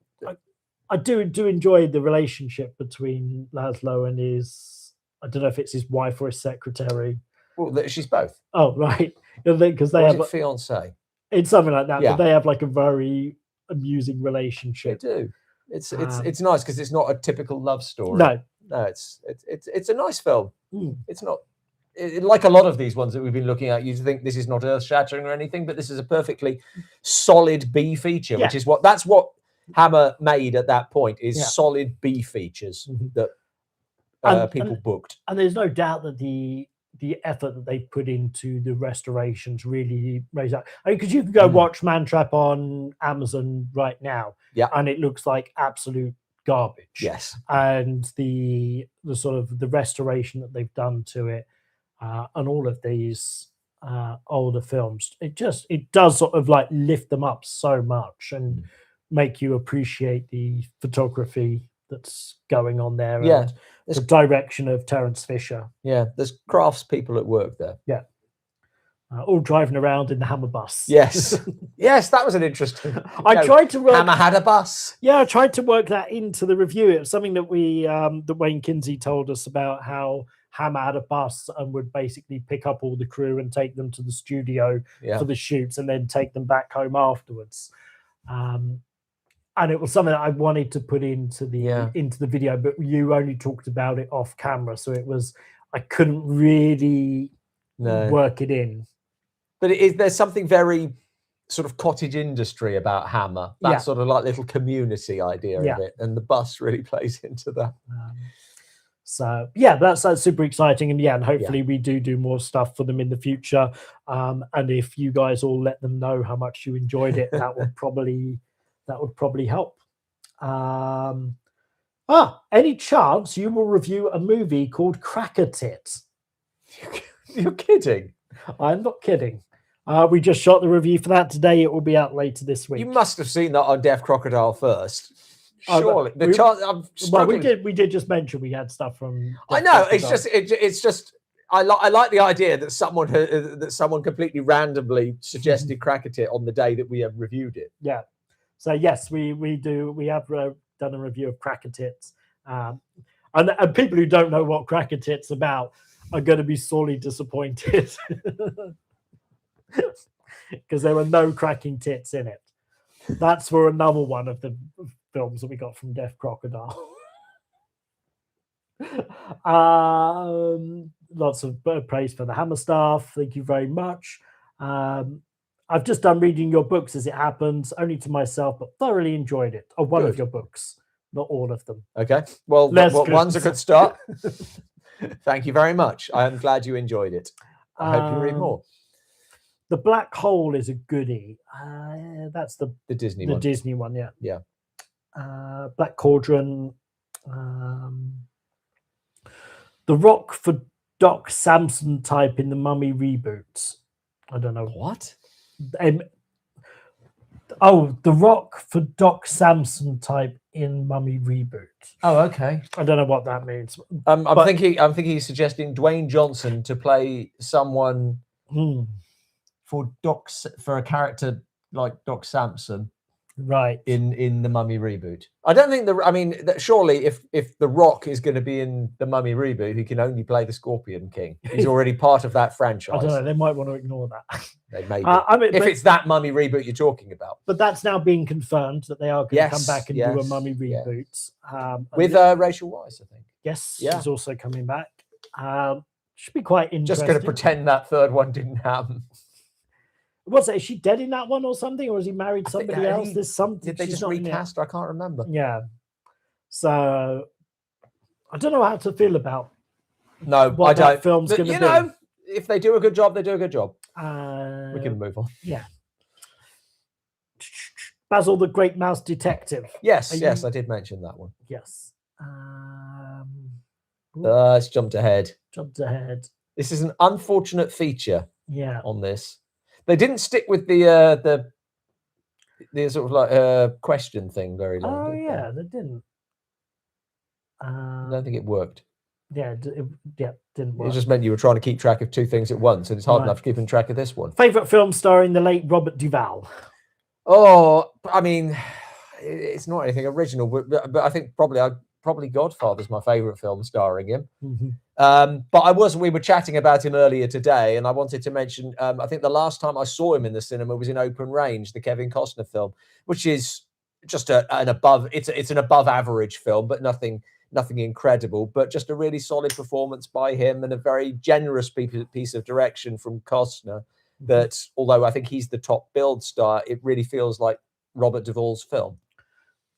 I do enjoy the relationship between Laszlo and his, I don't know if it's his wife or his secretary. Well, she's both. Oh, right. Because they have a fiance. It's something like that, but they have like a very amusing relationship. They do. It's nice because it's not a typical love story. No, it's a nice film. It's not like a lot of these ones that we've been looking at. You think this is not earth-shattering or anything, but this is a perfectly solid B feature, which is what Hammer made at that point is solid B features that people booked. And there's no doubt that the effort that they put into the restorations really raised up. I mean, because you can go watch Mantrap on Amazon right now, and it looks like absolute garbage. Yes, and the sort of the restoration that they've done to it, and all of these older films, it does sort of like lift them up so much and make you appreciate the photography that's going on there. Yeah. And the direction of Terence Fisher. Yeah, there's crafts people at work there. Yeah. All driving around in the Hammer bus. Yes. Yes, that was an interesting. I tried to work. Hammer had a bus. Yeah, I tried to work that into the review. It was something that that Wayne Kinsey told us about, how Hammer had a bus and would basically pick up all the crew and take them to the studio for the shoots and then take them back home afterwards. And it was something that I wanted to put into the video, but you only talked about it off camera, so I couldn't really work it in. But there's something very sort of cottage industry about Hammer, that sort of like little community idea of it, and the bus really plays into that. So yeah, that's super exciting, and hopefully we do more stuff for them in the future. And if you guys all let them know how much you enjoyed it, that would probably help. Any chance you will review a movie called Cracker Tit? You're kidding. I'm not kidding. We just shot the review for that today. It will be out later this week. You must have seen that on Deaf Crocodile first. Surely. We did just mention we had stuff from Deaf I know. Crocodile. It's just I like the idea that someone completely randomly suggested Cracker Tit on the day that we have reviewed it. Yeah. So yes, we have done a review of Cracker Tits, and people who don't know what Cracker Tits about are going to be sorely disappointed because there were no cracking tits in it. That's for another one of the films that we got from Deaf Crocodile. Lots of praise for the Hammer staff. Thank you very much. I've just done reading your books as it happens, only to myself, but thoroughly enjoyed it. Or one of your books, not all of them. Okay. Well, one's a good start. Thank you very much. I am glad you enjoyed it. I hope you read more. The Black Hole is a goodie. That's the Disney one. The Disney one, yeah. Yeah. Black Cauldron. The Rock for Doc Samson type in the Mummy reboot. I don't know. What? The Rock for Doc Samson type in Mummy reboot. Oh, okay. I don't know what that means. I'm thinking he's suggesting Dwayne Johnson to play someone for a character like Doc Samson. right in the Mummy reboot. I don't think surely if The Rock is going to be in the Mummy reboot, he can only play the Scorpion King. He's already part of that franchise. I don't know, they might want to ignore that. They may be. If it's that Mummy reboot you're talking about. But that's now being confirmed that they are going to come back and do a Mummy reboot. With Rachel Weisz, I think. Yes, she's also coming back. Should be quite interesting. Just going to pretend that third one didn't happen. What's it? Is she dead in that one or something, or has he married somebody else? There's something. Did they just recast? I can't remember. Yeah. So I don't know how to feel about. No, what I don't. Film's going to be. You know, if they do a good job, they do a good job. We can move on. Yeah. Basil the Great Mouse Detective. Yes, I did mention that one. Yes. It's jumped ahead. This is an unfortunate feature. Yeah. On this, they didn't stick with the sort of like question thing very long. Oh yeah, they didn't. I don't think it worked. Yeah, it didn't work. It just meant you were trying to keep track of two things at once, and it's hard enough keeping track of this one. Favorite film starring the late Robert Duvall. Oh, I mean, it's not anything original, but I think probably Godfather's my favorite film starring him. But we were chatting about him earlier today, and I wanted to mention, I think the last time I saw him in the cinema was in Open Range, the Kevin Costner film, which is just an above average film, but nothing incredible, but just a really solid performance by him and a very generous piece of direction from Costner. That although I think he's the top billed star, it really feels like Robert Duvall's film.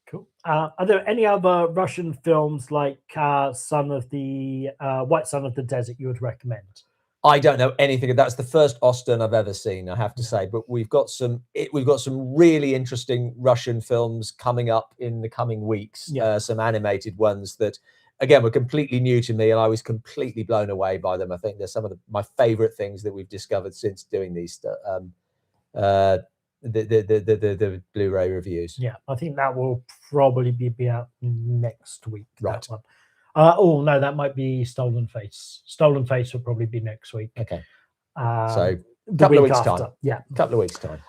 Cool. Are there any other Russian films like White Son of the Desert you would recommend? I don't know anything. That's the first Austen I've ever seen, I have to say. But we've got some really interesting Russian films coming up in the coming weeks. Some animated ones that, again, were completely new to me, and I was completely blown away by them. I think they're some of my favorite things that we've discovered since doing these the Blu-ray reviews. Yeah, I think that will probably be out next week. Right. That one. Oh no, that might be Stolen Face. Stolen Face will probably be next week. Okay. So a couple of weeks time. Yeah, a couple of weeks time.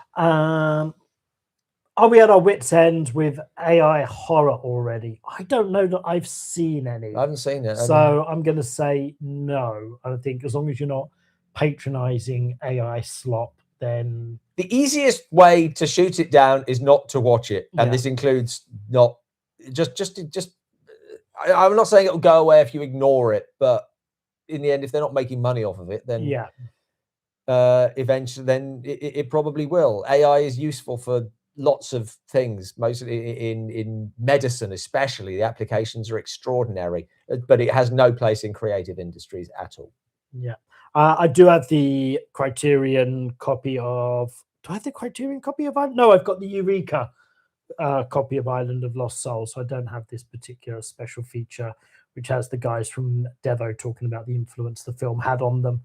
Are we at our wits' end with AI horror already? I don't know that I've seen any. I haven't seen it. So I'm going to say no. I think as long as you're not patronizing AI slop, then the easiest way to shoot it down is not to watch it, and this includes not just. I'm not saying it'll go away if you ignore it, but in the end, if they're not making money off of it, then eventually, then it probably will. AI is useful for lots of things, mostly in medicine, especially. The applications are extraordinary, but it has no place in creative industries at all. Yeah. I do have the Criterion copy of. Do I have the Criterion copy of Island? No, I've got the Eureka copy of Island of Lost Souls. So I don't have this particular special feature, which has the guys from Devo talking about the influence the film had on them.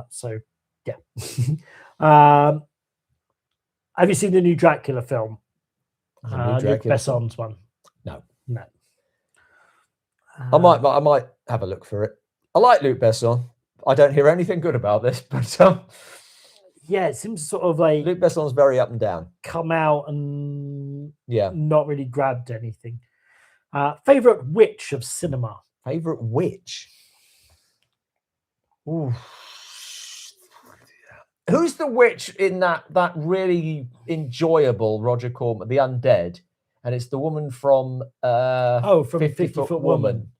So, yeah. Have you seen the new Dracula film? Luc Besson's one. No. I might have a look for it. I like Luc Besson. I don't hear anything good about this, but yeah, it seems sort of like Luc Besson's very up and down. Come out and not really grabbed anything. Favorite witch of cinema. Favorite witch. Ooh. Who's the witch in that really enjoyable Roger Corman, The Undead? And it's the woman from from 50-Foot Woman.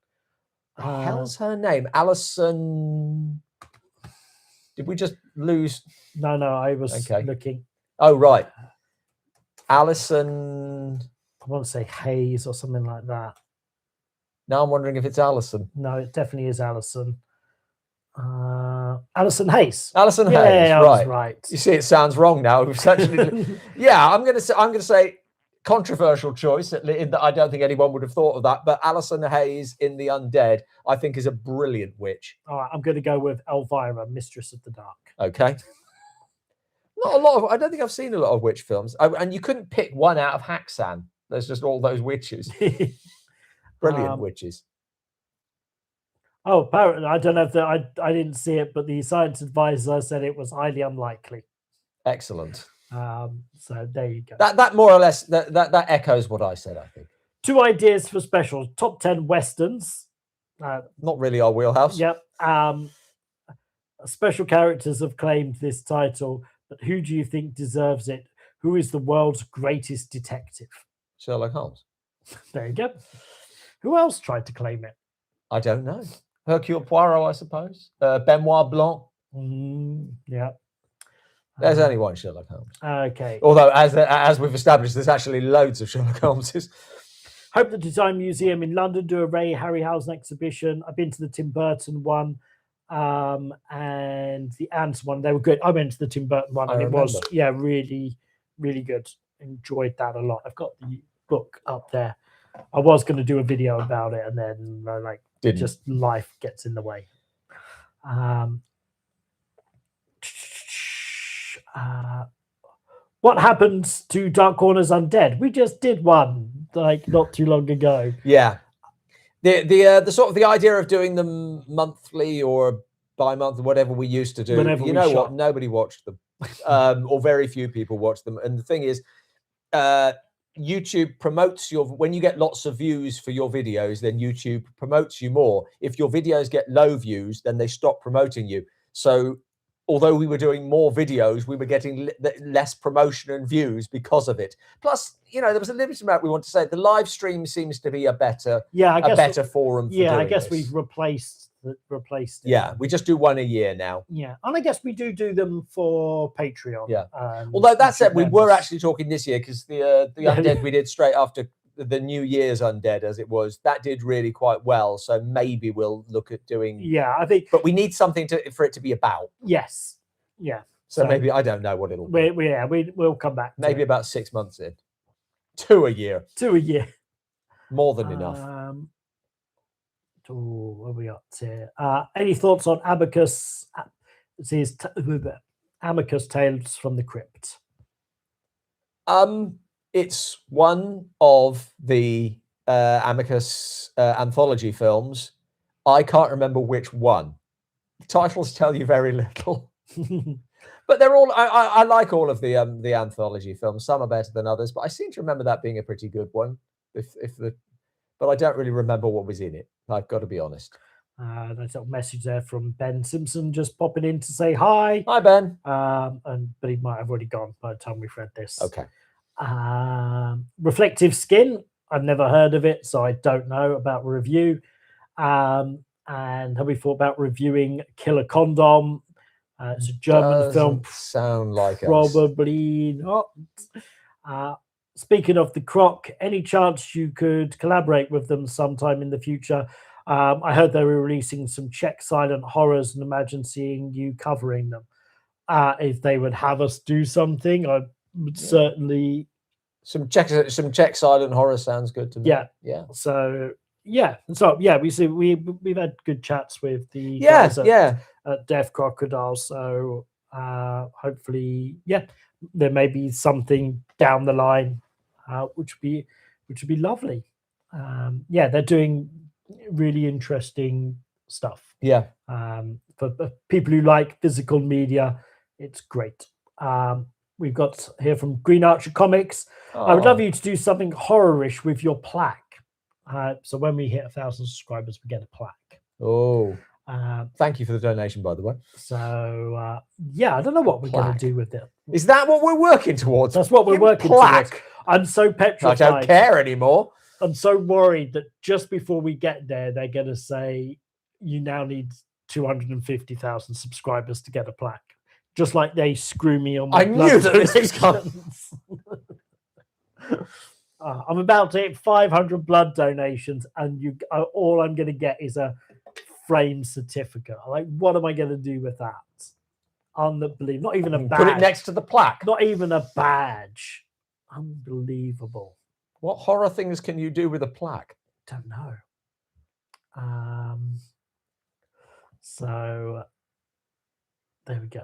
The hell's her name? Alison. Did we just lose? No, I was looking. Oh, right. Alison. I want to say Hayes or something like that. Now I'm wondering if it's Alison. No, it definitely is Alison. Alison Hayes. Alison Hayes. Yeah, right. You see, it sounds wrong now. Yeah, I'm going to say controversial choice. That I don't think anyone would have thought of that. But Alison Hayes in The Undead, I think, is a brilliant witch. All right, I'm going to go with Elvira, Mistress of the Dark. Okay. Not a lot of. I don't think I've seen a lot of witch films. And you couldn't pick one out of Haxan. There's just all those witches. Brilliant witches. Oh, apparently, I don't know if I didn't see it, but the science advisor said it was highly unlikely. Excellent. So there you go. That more or less that echoes what I said, I think. 2 ideas for specials: top 10 westerns. Not really our wheelhouse. Yep. Special characters have claimed this title, but who do you think deserves it? Who is the world's greatest detective? Sherlock Holmes. There you go. Who else tried to claim it? I don't know. Hercule Poirot, I suppose. Benoit Blanc. Yeah. There's only one Sherlock Holmes. Okay. Although, as we've established, there's actually loads of Sherlock Holmeses. Hope the Design Museum in London do a Ray Harryhausen exhibition. I've been to the Tim Burton one and the Ants one. They were good. I went to the Tim Burton one and it was, really, really good. Enjoyed that a lot. I've got the book up there. I was going to do a video about it and then just life gets in the way. What happens to Dark Corners Undead? We just did one not too long ago. Yeah, the sort of the idea of doing them monthly or bi-monthly, whatever we used to do. Whenever you know what? Nobody watched them, or very few people watched them. And the thing is, YouTube promotes when you get lots of views for your videos, then YouTube promotes you more. If your videos get low views, then they stop promoting you. So although we were doing more videos, we were getting less promotion and views because of it. Plus, there was a limited amount we want to say. The live stream seems to be a better forum for doing I guess this. we've replaced it. Yeah, we just do one a year now. Yeah, and I guess we do them for Patreon. Yeah. Although that said, we were actually talking this year because the Undead we did straight after the New Year's Undead, as it was, that did really quite well. So maybe we'll look at doing. Yeah, I think. But we need something for it to be about. Yes. Yeah. So maybe I don't know what it'll be. We'll come back. Maybe about 6 months in. 2 a year. 2 a year. More than enough. What are we up to? Any thoughts on Abacus? Amicus Tales from the Crypt. It's one of the Amicus anthology films. I can't remember which one. The titles tell you very little. But they're all. I like all of the anthology films. Some are better than others, but I seem to remember that being a pretty good one. But I don't really remember what was in it. I've got to be honest. There's a message there from Ben Simpson just popping in to say hi. Hi, Ben. But he might have already gone by the time we've read this. Okay. Reflective Skin. I've never heard of it, so I don't know about review. And have we thought about reviewing Killer Condom? It's a German film. Sound like probably not. Speaking of the Croc, any chance you could collaborate with them sometime in the future? I heard they were releasing some Czech silent horrors and imagine seeing you covering them. If they would have us do something, I would certainly. Some Czech silent horror sounds good to me. Yeah. So we've had good chats with the guys at Deaf Crocodile. So hopefully, there may be something down the line, which would be lovely. They're doing really interesting stuff. Yeah. For people who like physical media, it's great. We've got here from Green Archer Comics. I would love you to do something horror-ish with your plaque. So when we hit 1,000 subscribers, we get a plaque. Oh. Thank you for the donation, by the way. So I don't know what we're going to do with it. Is that what we're working towards? That's what we're working towards. I'm so petrified. I don't care anymore. I'm so worried that just before we get there, they're going to say you now need 250,000 subscribers to get a plaque. Just like they screw me on my blood donations. I'm about to hit 500 blood donations, and all I'm going to get is a framed certificate. Like, what am I going to do with that? Unbelievable. Not even a badge. Put it next to the plaque. Not even a badge. Unbelievable. What horror things can you do with a plaque? Don't know. So there we go.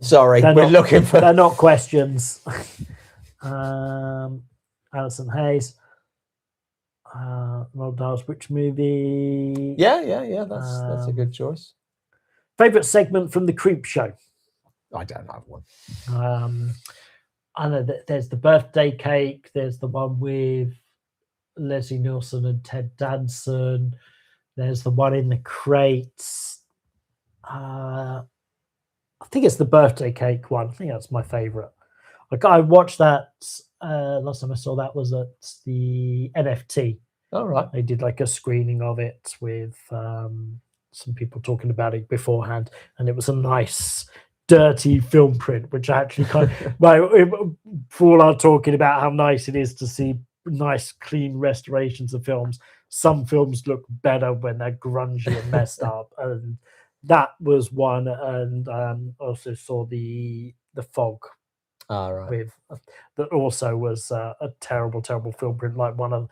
Sorry, we're looking for. They're not questions. Alison Hayes. Roald Dahl's which movie? Yeah. That's a good choice. Favorite segment from the Creep Show? I don't have one. I know that there's the birthday cake. There's the one with Leslie Nielsen and Ted Danson. There's the one in the crates. I think it's the birthday cake one. I think that's my favorite. Like I watched that last time I saw that was at the NFT. All right. They did like a screening of it with some people talking about it beforehand, and it was a nice dirty film print, which actually kind of for all our talking about how nice it is to see nice clean restorations of films, some films look better when they're grungy and messed up, and that was one. And also saw the Fog. Right. With that also was a terrible film print. Like one of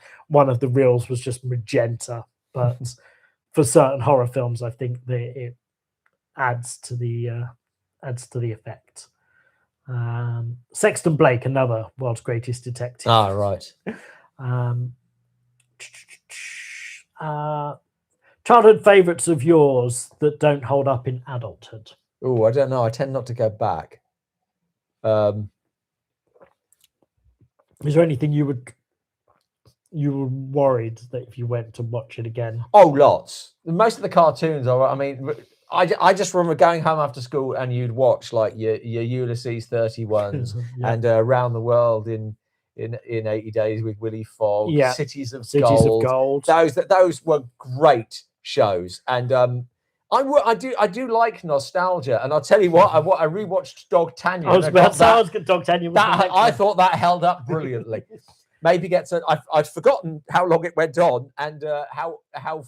the reels was just magenta, but for certain horror films, I think that it adds to the effect. Sexton Blake, another World's Greatest Detective. Right. Childhood favorites of yours that don't hold up in adulthood. Oh, I don't know. I tend not to go back. Is there anything you were worried that if you went to watch it again? Oh, lots. Most of the cartoons are. I mean, I just remember going home after school and you'd watch like your Ulysses 31s and Around the World in 80 Days with Willie Fogg. Cities of Gold. Those were great shows, and I do like nostalgia, and I'll tell you what. I rewatched Dog Tanya. I was about to say I was good. Dog Tanya. I thought that held up brilliantly. Maybe I'd forgotten how long it went on and how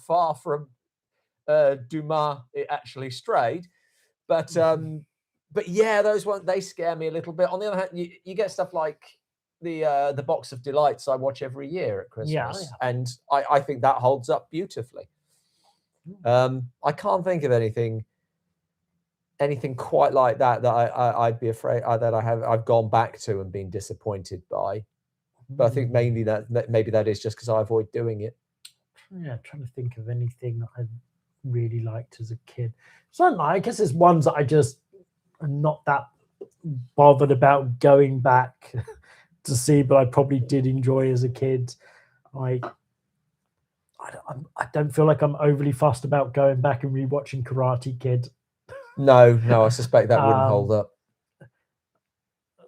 far from Dumas it actually strayed, but yeah, those ones they scare me a little bit. On the other hand, you get stuff like the Box of Delights I watch every year at Christmas, and I think that holds up beautifully. I can't think of anything quite like that I'd be afraid that I've gone back to and been disappointed by. But I think mainly that maybe that is just because I avoid doing it. Yeah, trying to think of anything that I really liked as a kid. So I guess there's ones that I just am not that bothered about going back to see, but I probably did enjoy as a kid. I don't feel like I'm overly fussed about going back and rewatching Karate Kid. No, I suspect that wouldn't hold up.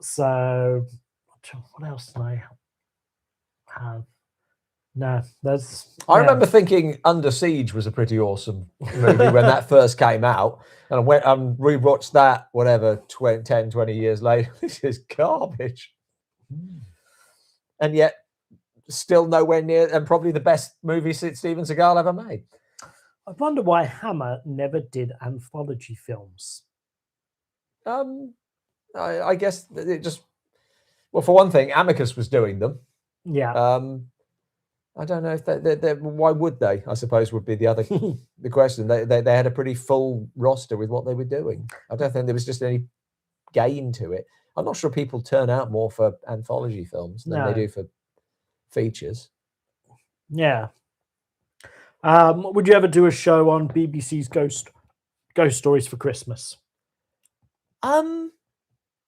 So, what else did I have? No, I remember thinking Under Siege was a pretty awesome movie when that first came out, and I went and rewatched that, 10, 20 years later. This is garbage. And yet, still nowhere near, and probably the best movie since Steven Seagal ever made. I wonder why Hammer never did anthology films. I guess it just, well, for one thing, Amicus was doing them. Yeah. I don't know if they why would they? I suppose would be the other the question. They had a pretty full roster with what they were doing. I don't think there was just any gain to it. I'm not sure people turn out more for anthology films than they do for features. Yeah. Would you ever do a show on BBC's Ghost Stories for Christmas?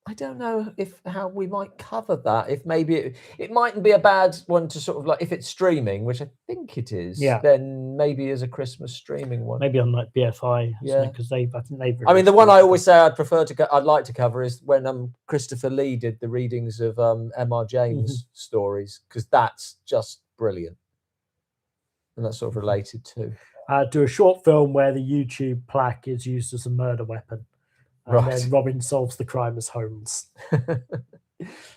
I don't know how we might cover that. If maybe it mightn't be a bad one to sort of like, if it's streaming, which I think it is, then maybe as a Christmas streaming one. Maybe on like BFI, because I think they've. I mean, the one I always say I'd like to cover is when Christopher Lee did the readings of M.R. James stories, because that's just brilliant, and that's sort of related too. Do a short film where the YouTube plaque is used as a murder weapon. And then Robin solves the crime as Holmes.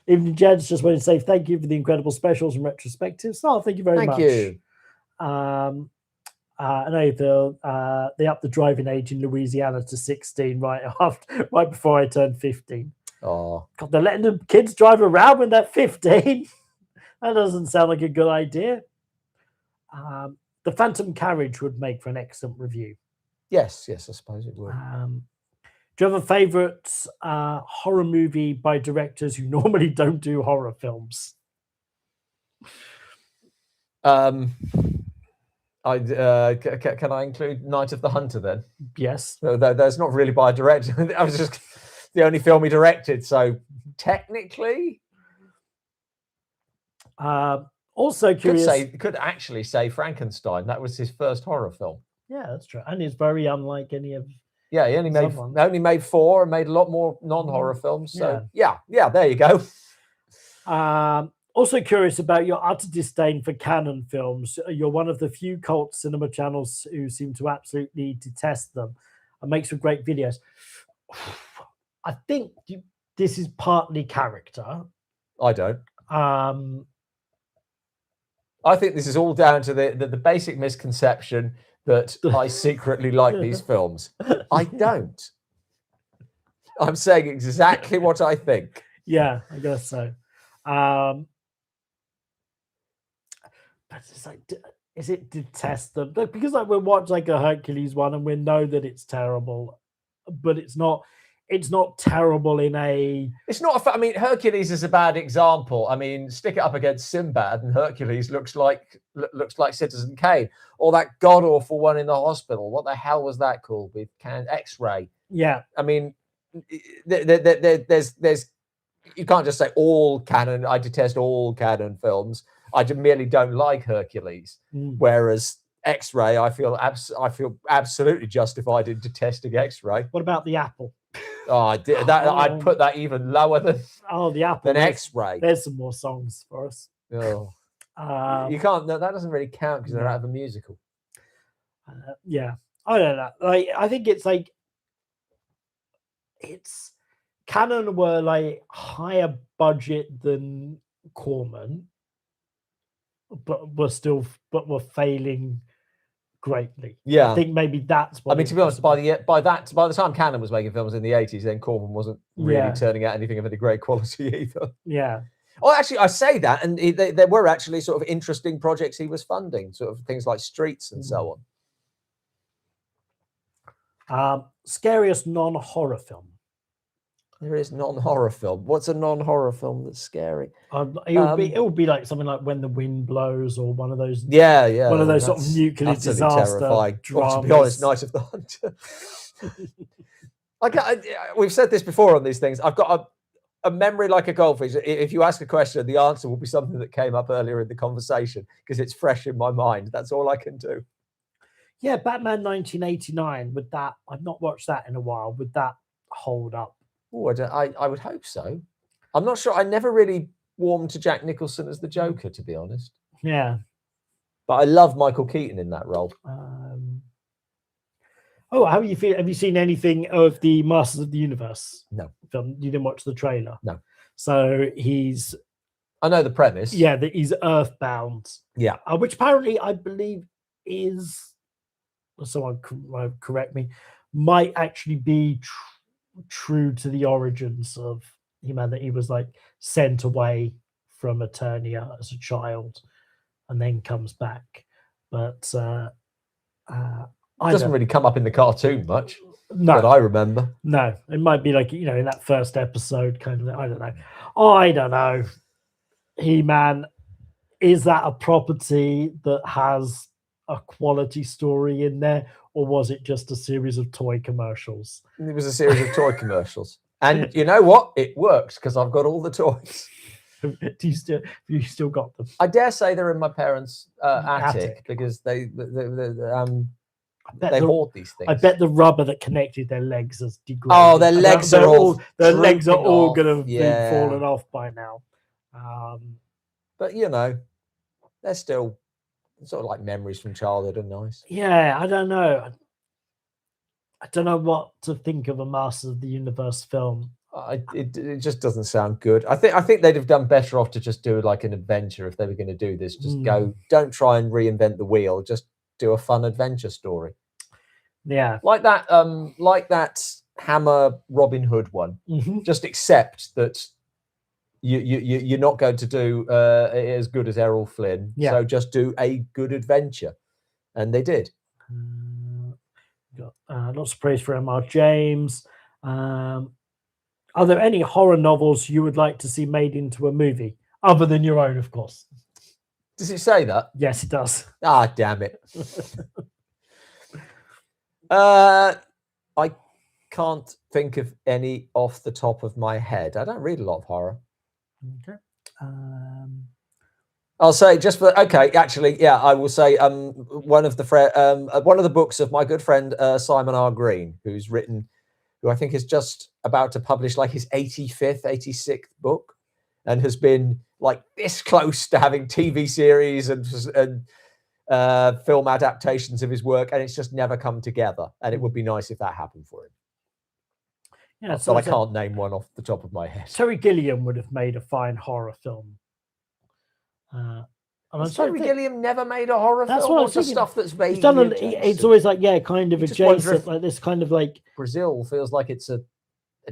Evening Gents, just wanted to say thank you for the incredible specials and retrospectives. Oh, thank you very much. Thank you. I know they upped the driving age in Louisiana to 16 right before I turned 15. Oh, God, they're letting the kids drive around when they're 15. That doesn't sound like a good idea. The Phantom Carriage would make for an excellent review. Yes, I suppose it would. Do you have a favorite horror movie by directors who normally don't do horror films? Can I include Night of the Hunter then? Yes. That's not really by a director. I was just the only film he directed, so technically. Also curious. Could actually say Frankenstein. That was his first horror film. Yeah, that's true, and it's very unlike any of. Yeah, he only made 4 and made a lot more non-horror films. So yeah, there you go. Also curious about your utter disdain for canon films. You're one of the few cult cinema channels who seem to absolutely detest them and make some great videos. I think this is partly character. I don't. I think this is all down to the basic misconception that I secretly like these films. I don't. I'm saying exactly what I think. Yeah, I guess so. But it's like, is it detest them? Because like we'll watch like a Hercules one and we know that it's terrible, but it's not terrible in a. It's not. I mean, Hercules is a bad example. I mean, stick it up against Sinbad, and Hercules looks like Citizen Kane, or that god awful one in the hospital. What the hell was that called with X-ray? Yeah, I mean, there's you can't just say all canon. I detest all canon films. I merely don't like Hercules. Whereas X-ray, I feel absolutely justified in detesting X-ray. What about The Apple? Oh, I'd put that even lower than The Apple than X-ray. There's some more songs for us. Oh, you can't. No, that doesn't really count because they're out of a musical. Yeah, I don't know. Like, I think it's like canon were like higher budget than Corman, but were failing greatly. Yeah, I think maybe that's what. I mean, to be honest, by the time Cannon was making films in the 80s, then Corman wasn't really turning out anything of any great quality either. Yeah. Oh, actually, I say that, and there were actually sort of interesting projects he was funding, sort of things like Streets and so on. Scariest non-horror film. There is non-horror film. What's a non-horror film that's scary? It would be like something like When the Wind Blows, or one of those. Yeah. One of those sort of nuclear disaster dramas. To be honest, Night of the Hunter. We've said this before on these things. I've got a memory like a goldfish. If you ask a question, the answer will be something that came up earlier in the conversation because it's fresh in my mind. That's all I can do. Yeah, Batman 1989. Would that? I've not watched that in a while. Would that hold up? Oh, I would hope so. I'm not sure. I never really warmed to Jack Nicholson as the Joker, to be honest. Yeah. But I love Michael Keaton in that role. How do you feel? Have you seen anything of the Masters of the Universe? No. Film? You didn't watch the trailer? No. So I know the premise. Yeah, that he's earthbound. Yeah. Which apparently I believe is, someone correct me, might actually be true to the origins of He-Man, that he was like sent away from Eternia as a child and then comes back. But it doesn't really come up in the cartoon much. No, that I remember. No, it might be like, in that first episode kind of. I don't know. He-Man, is that a property that has a quality story in there, or was it just a series of toy commercials? It was a series of toy commercials, and you know what? It works because I've got all the toys. You still got them? I dare say they're in my parents' attic because they hoard these things. I bet the rubber that connected their legs has degraded. Oh, their legs are all going to have been fallen off by now. But they're still sort of like memories from childhood are nice. Yeah, I don't know. I don't know what to think of a Masters of the Universe film. It just doesn't sound good. I think they'd have done better off to just do like an adventure if they were going to do this. Just go, don't try and reinvent the wheel. Just do a fun adventure story. Yeah, like that Hammer Robin Hood one. Just accept that you're not going to do as good as Errol Flynn. Yeah. So just do a good adventure, and they did. Got lots of praise for M.R. James. Are there any horror novels you would like to see made into a movie, other than your own, of course? Does it say that? Yes, it does. Ah, damn it. I can't think of any off the top of my head. I don't read a lot of horror. Okay. I'll say just for actually, yeah, I will say one of the books of my good friend Simon R. Green, who I think is just about to publish like his 85th, 86th book, and has been like this close to having TV series and film adaptations of his work, and it's just never come together. And it would be nice if that happened for him. Yeah, so I can't name one off the top of my head. Terry Gilliam would have made a fine horror film. Terry Gilliam never made a horror film. What's the stuff that's vaguely it's always like kind of adjacent, like this kind of like Brazil feels like it's a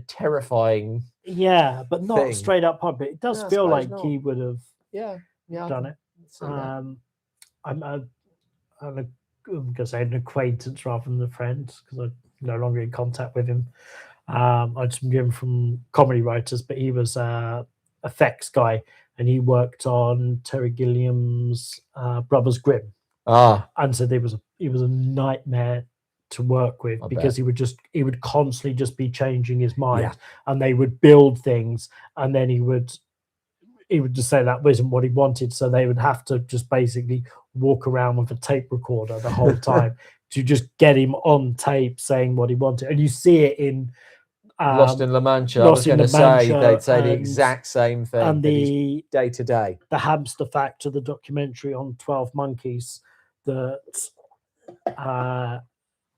terrifying but not thing. Straight up pub. It does feel like he would have done it. I'm gonna say an acquaintance rather than a friend because I'm no longer in contact with him. I just knew him from comedy writers, but he was effects guy. And he worked on Terry Gilliam's Brothers Grimm. And so he was a nightmare to work with because he would constantly just be changing his mind, and they would build things, and then he would just say that wasn't what he wanted, so they would have to just basically walk around with a tape recorder the whole time to just get him on tape saying what he wanted. And you see it in Lost in La Mancha. I was going to say they'd say the exact same thing. And the day to day, the hamster factor, the documentary on 12 Monkeys, that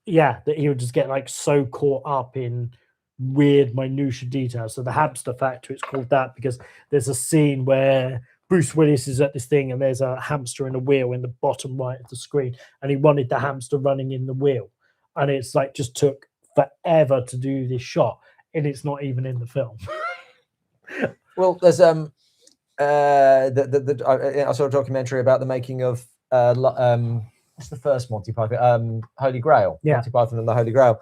he would just get like so caught up in weird minutia details. So the hamster factor, it's called that because there's a scene where Bruce Willis is at this thing and there's a hamster in a wheel in the bottom right of the screen, and he wanted the hamster running in the wheel, and it's like just took forever to do this shot. And it's not even in the film. Well, there's I saw a documentary about the making of what's the first Monty Python? Holy Grail. Yeah. Monty Python and the Holy Grail.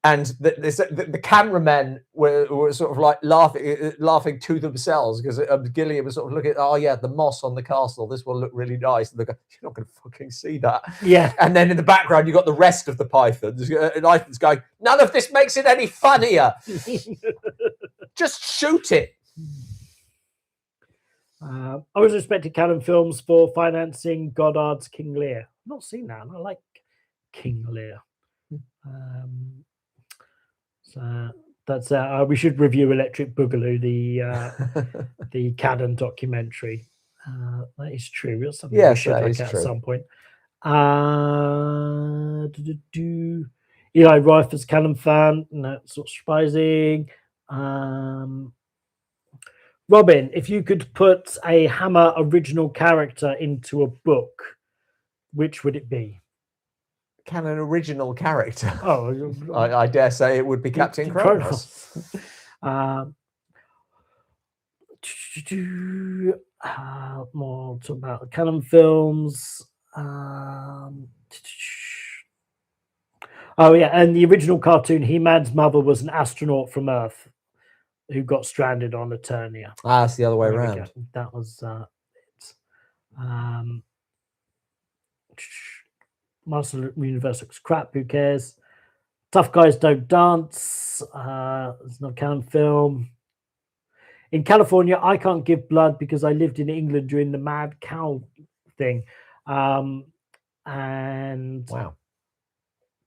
And the cameramen were sort of like laughing to themselves because Gilliam was sort of looking at, the moss on the castle. This will look really nice. And they go, you're not going to fucking see that. Yeah. And then in the background, you got the rest of the pythons. And Ethan's going, none of this makes it any funnier. Just shoot it. I was expecting Cannon Films for financing Goddard's King Lear. I've not seen that. I like King Lear. So that's we should review Electric Boogaloo, the Cannon documentary. That is true. That's something we should look at some point. Eli Roth as Cannon fan. No, it's not surprising. Robin, if you could put a Hammer original character into a book, which would it be? Cannon original character. Oh, I dare say it would be Captain Kronos. More talk about Cannon films. And the original cartoon, He-Man's mother was an astronaut from Earth who got stranded on Eternia. It's the other way around. That was it. Master of the Universe looks crap. Who cares? Tough Guys Don't Dance. It's not a Cannon film. In California, I can't give blood because I lived in England during the mad cow thing. And wow,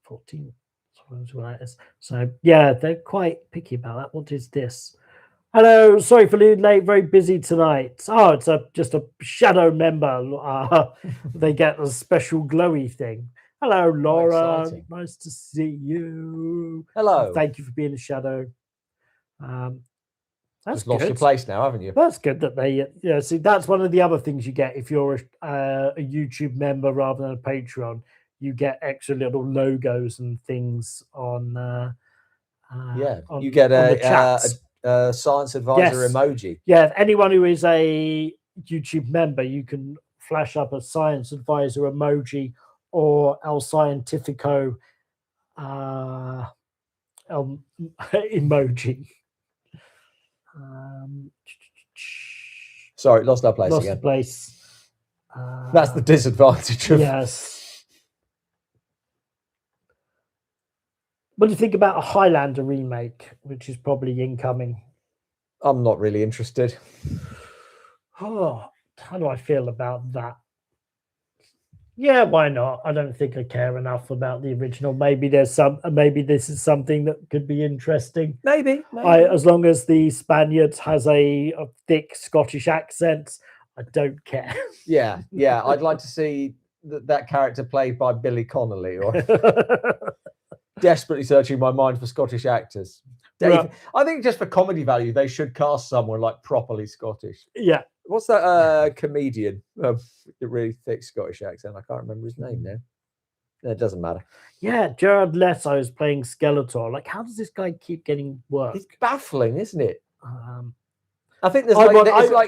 14. So yeah, they're quite picky about that. What is this? Hello, sorry for being late. Very busy tonight. Oh, it's just a shadow member. They get a special glowy thing. Hello, Laura. Nice to see you. Hello. Thank you for being a shadow. That's just lost your place now, haven't you? That's good that they. See, that's one of the other things you get if you're a YouTube member rather than a Patreon. You get extra little logos and things on. You get a science advisor emoji. Yeah, if anyone who is a YouTube member, you can flash up a science advisor emoji or El Scientifico emoji. Sorry, lost our place lost again. The place. That's the disadvantage of... Yes. What do you think about a Highlander remake, which is probably incoming? I'm not really interested. Oh, how do I feel about that? Yeah, why not? I don't think I care enough about the original. Maybe this is something that could be interesting. Maybe. As long as the Spaniard has a thick Scottish accent, I don't care. Yeah. I'd like to see that character played by Billy Connolly, or desperately searching my mind for Scottish actors. Dave, I think just for comedy value, they should cast someone like properly Scottish. Yeah. What's that comedian? The really thick Scottish accent. I can't remember his name now. It doesn't matter. Yeah, Jared Leto is playing Skeletor. Like, how does this guy keep getting work? It's baffling, isn't it? I think there's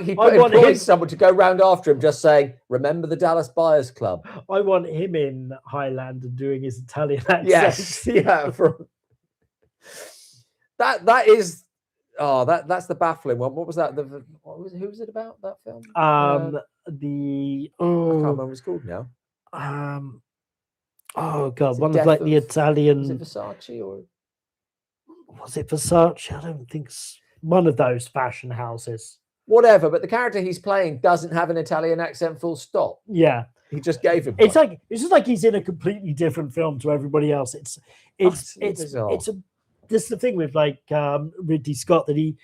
he employs someone to go round after him, just saying, "Remember the Dallas Buyers Club." I want him in Highlander doing his Italian accent. Yes, yeah. That is. Oh, that's the baffling one. What was that? Who was it about, that film? I can't remember what it's called now. Oh god, one of like the Italian. Was it Versace or was it Versace? I don't think one of those fashion houses. Whatever, but the character he's playing doesn't have an Italian accent. Full stop. Yeah, he just gave him. It's just like he's in a completely different film to everybody else. It's this is the thing with like Ridley Scott, that he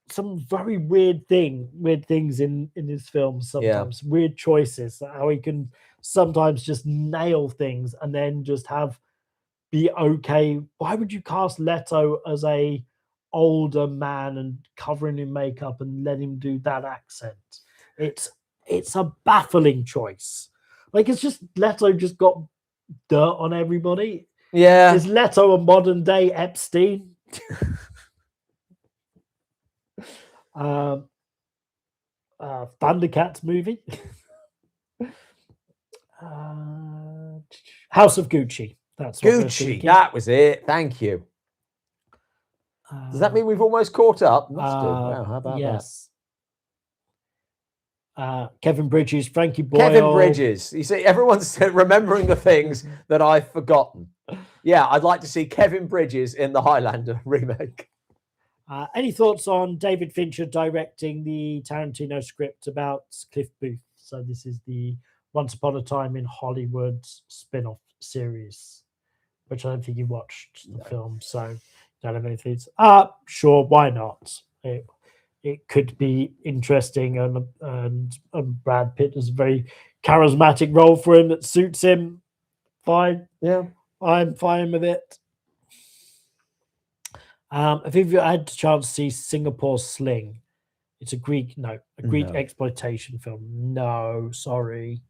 some very weird things in his films sometimes. Yeah. Weird choices, how he can sometimes just nail things and then just be okay. Why would you cast Leto as a older man and covering in makeup and let him do that accent? It's a baffling choice. Like, it's just Leto just got dirt on everybody. Yeah. Is Leto a modern day Epstein? Thundercats movie. House of Gucci. That's what Gucci. That was it. Thank you. Does that mean we've almost caught up? Must do. Wow, how about that? Kevin Bridges, Frankie Boyle. Kevin Bridges. You see, everyone's remembering the things that I've forgotten. Yeah, I'd like to see Kevin Bridges in the Highlander remake. Any thoughts on David Fincher directing the Tarantino script about Cliff Booth? So this is the Once Upon a Time in Hollywood spin-off series, which I don't think you watched the film, so don't have anything. Sure, why not? It could be interesting, and Brad Pitt is a very charismatic role for him that suits him. Fine. Yeah. I'm fine with it. Have you had a chance to see Singapore Sling? It's a Greek exploitation film. No, sorry.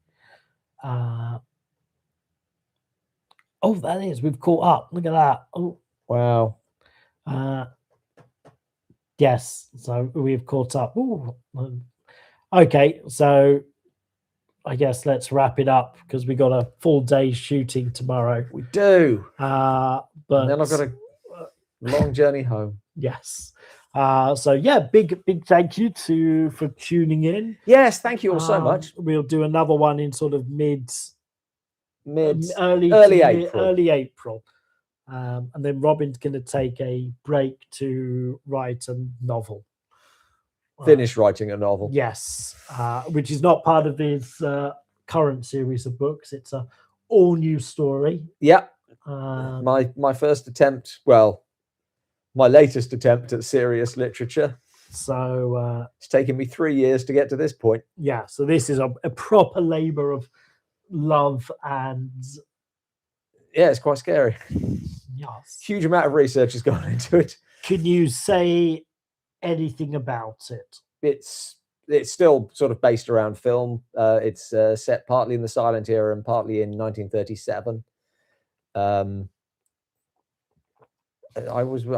Oh, that is. We've caught up. Look at that. Oh, wow. Yes, so we've caught up. Ooh. Okay, so I guess let's wrap it up because we got a full day shooting tomorrow. We do. But and then I've got a long journey home. Yes. So yeah, big thank you for tuning in. Yes, thank you all so much. We'll do another one in sort of early April. And then Robin's going to take a break to write a novel. Finish writing a novel. Yes, which is not part of his current series of books. It's a all new story. Yeah. My first attempt, well, my latest attempt at serious literature. So it's taken me 3 years to get to this point. Yeah, so this is a proper labor of love, and yeah, it's quite scary. Yes. Huge amount of research has gone into it. Can you say anything about it? It's still sort of based around film. It's set partly in the silent era and partly in 1937. I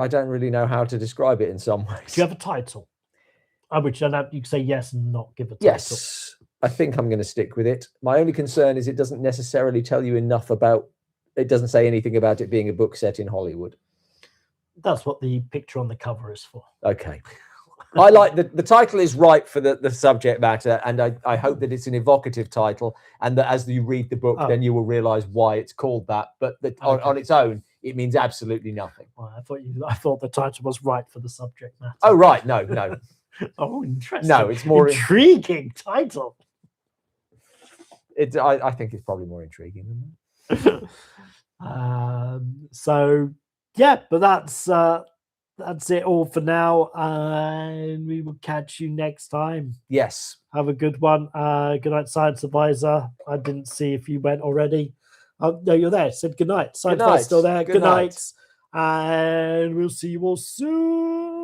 don't really know how to describe it in some ways. Do you have a title? Which you can say yes and not give a title. Yes, I think I'm going to stick with it. My only concern is it doesn't necessarily tell you enough about. It doesn't say anything about it being a book set in Hollywood. That's what the picture on the cover is for. Okay. I like the title is right for the subject matter, and I hope that it's an evocative title, and that as you read the book, then you will realise why it's called that. But on its own, it means absolutely nothing. Well, I thought the title was right for the subject matter. Oh right, no. Oh, interesting. No, it's more intriguing title. I think it's probably more intriguing than that. So yeah, but that's it all for now, and we will catch you next time. Yes. Have a good one. Good night, Science Advisor. I didn't see if you went already. Oh, no, you're there. Said good night. Science Advisor still there. Good night. And we'll see you all soon.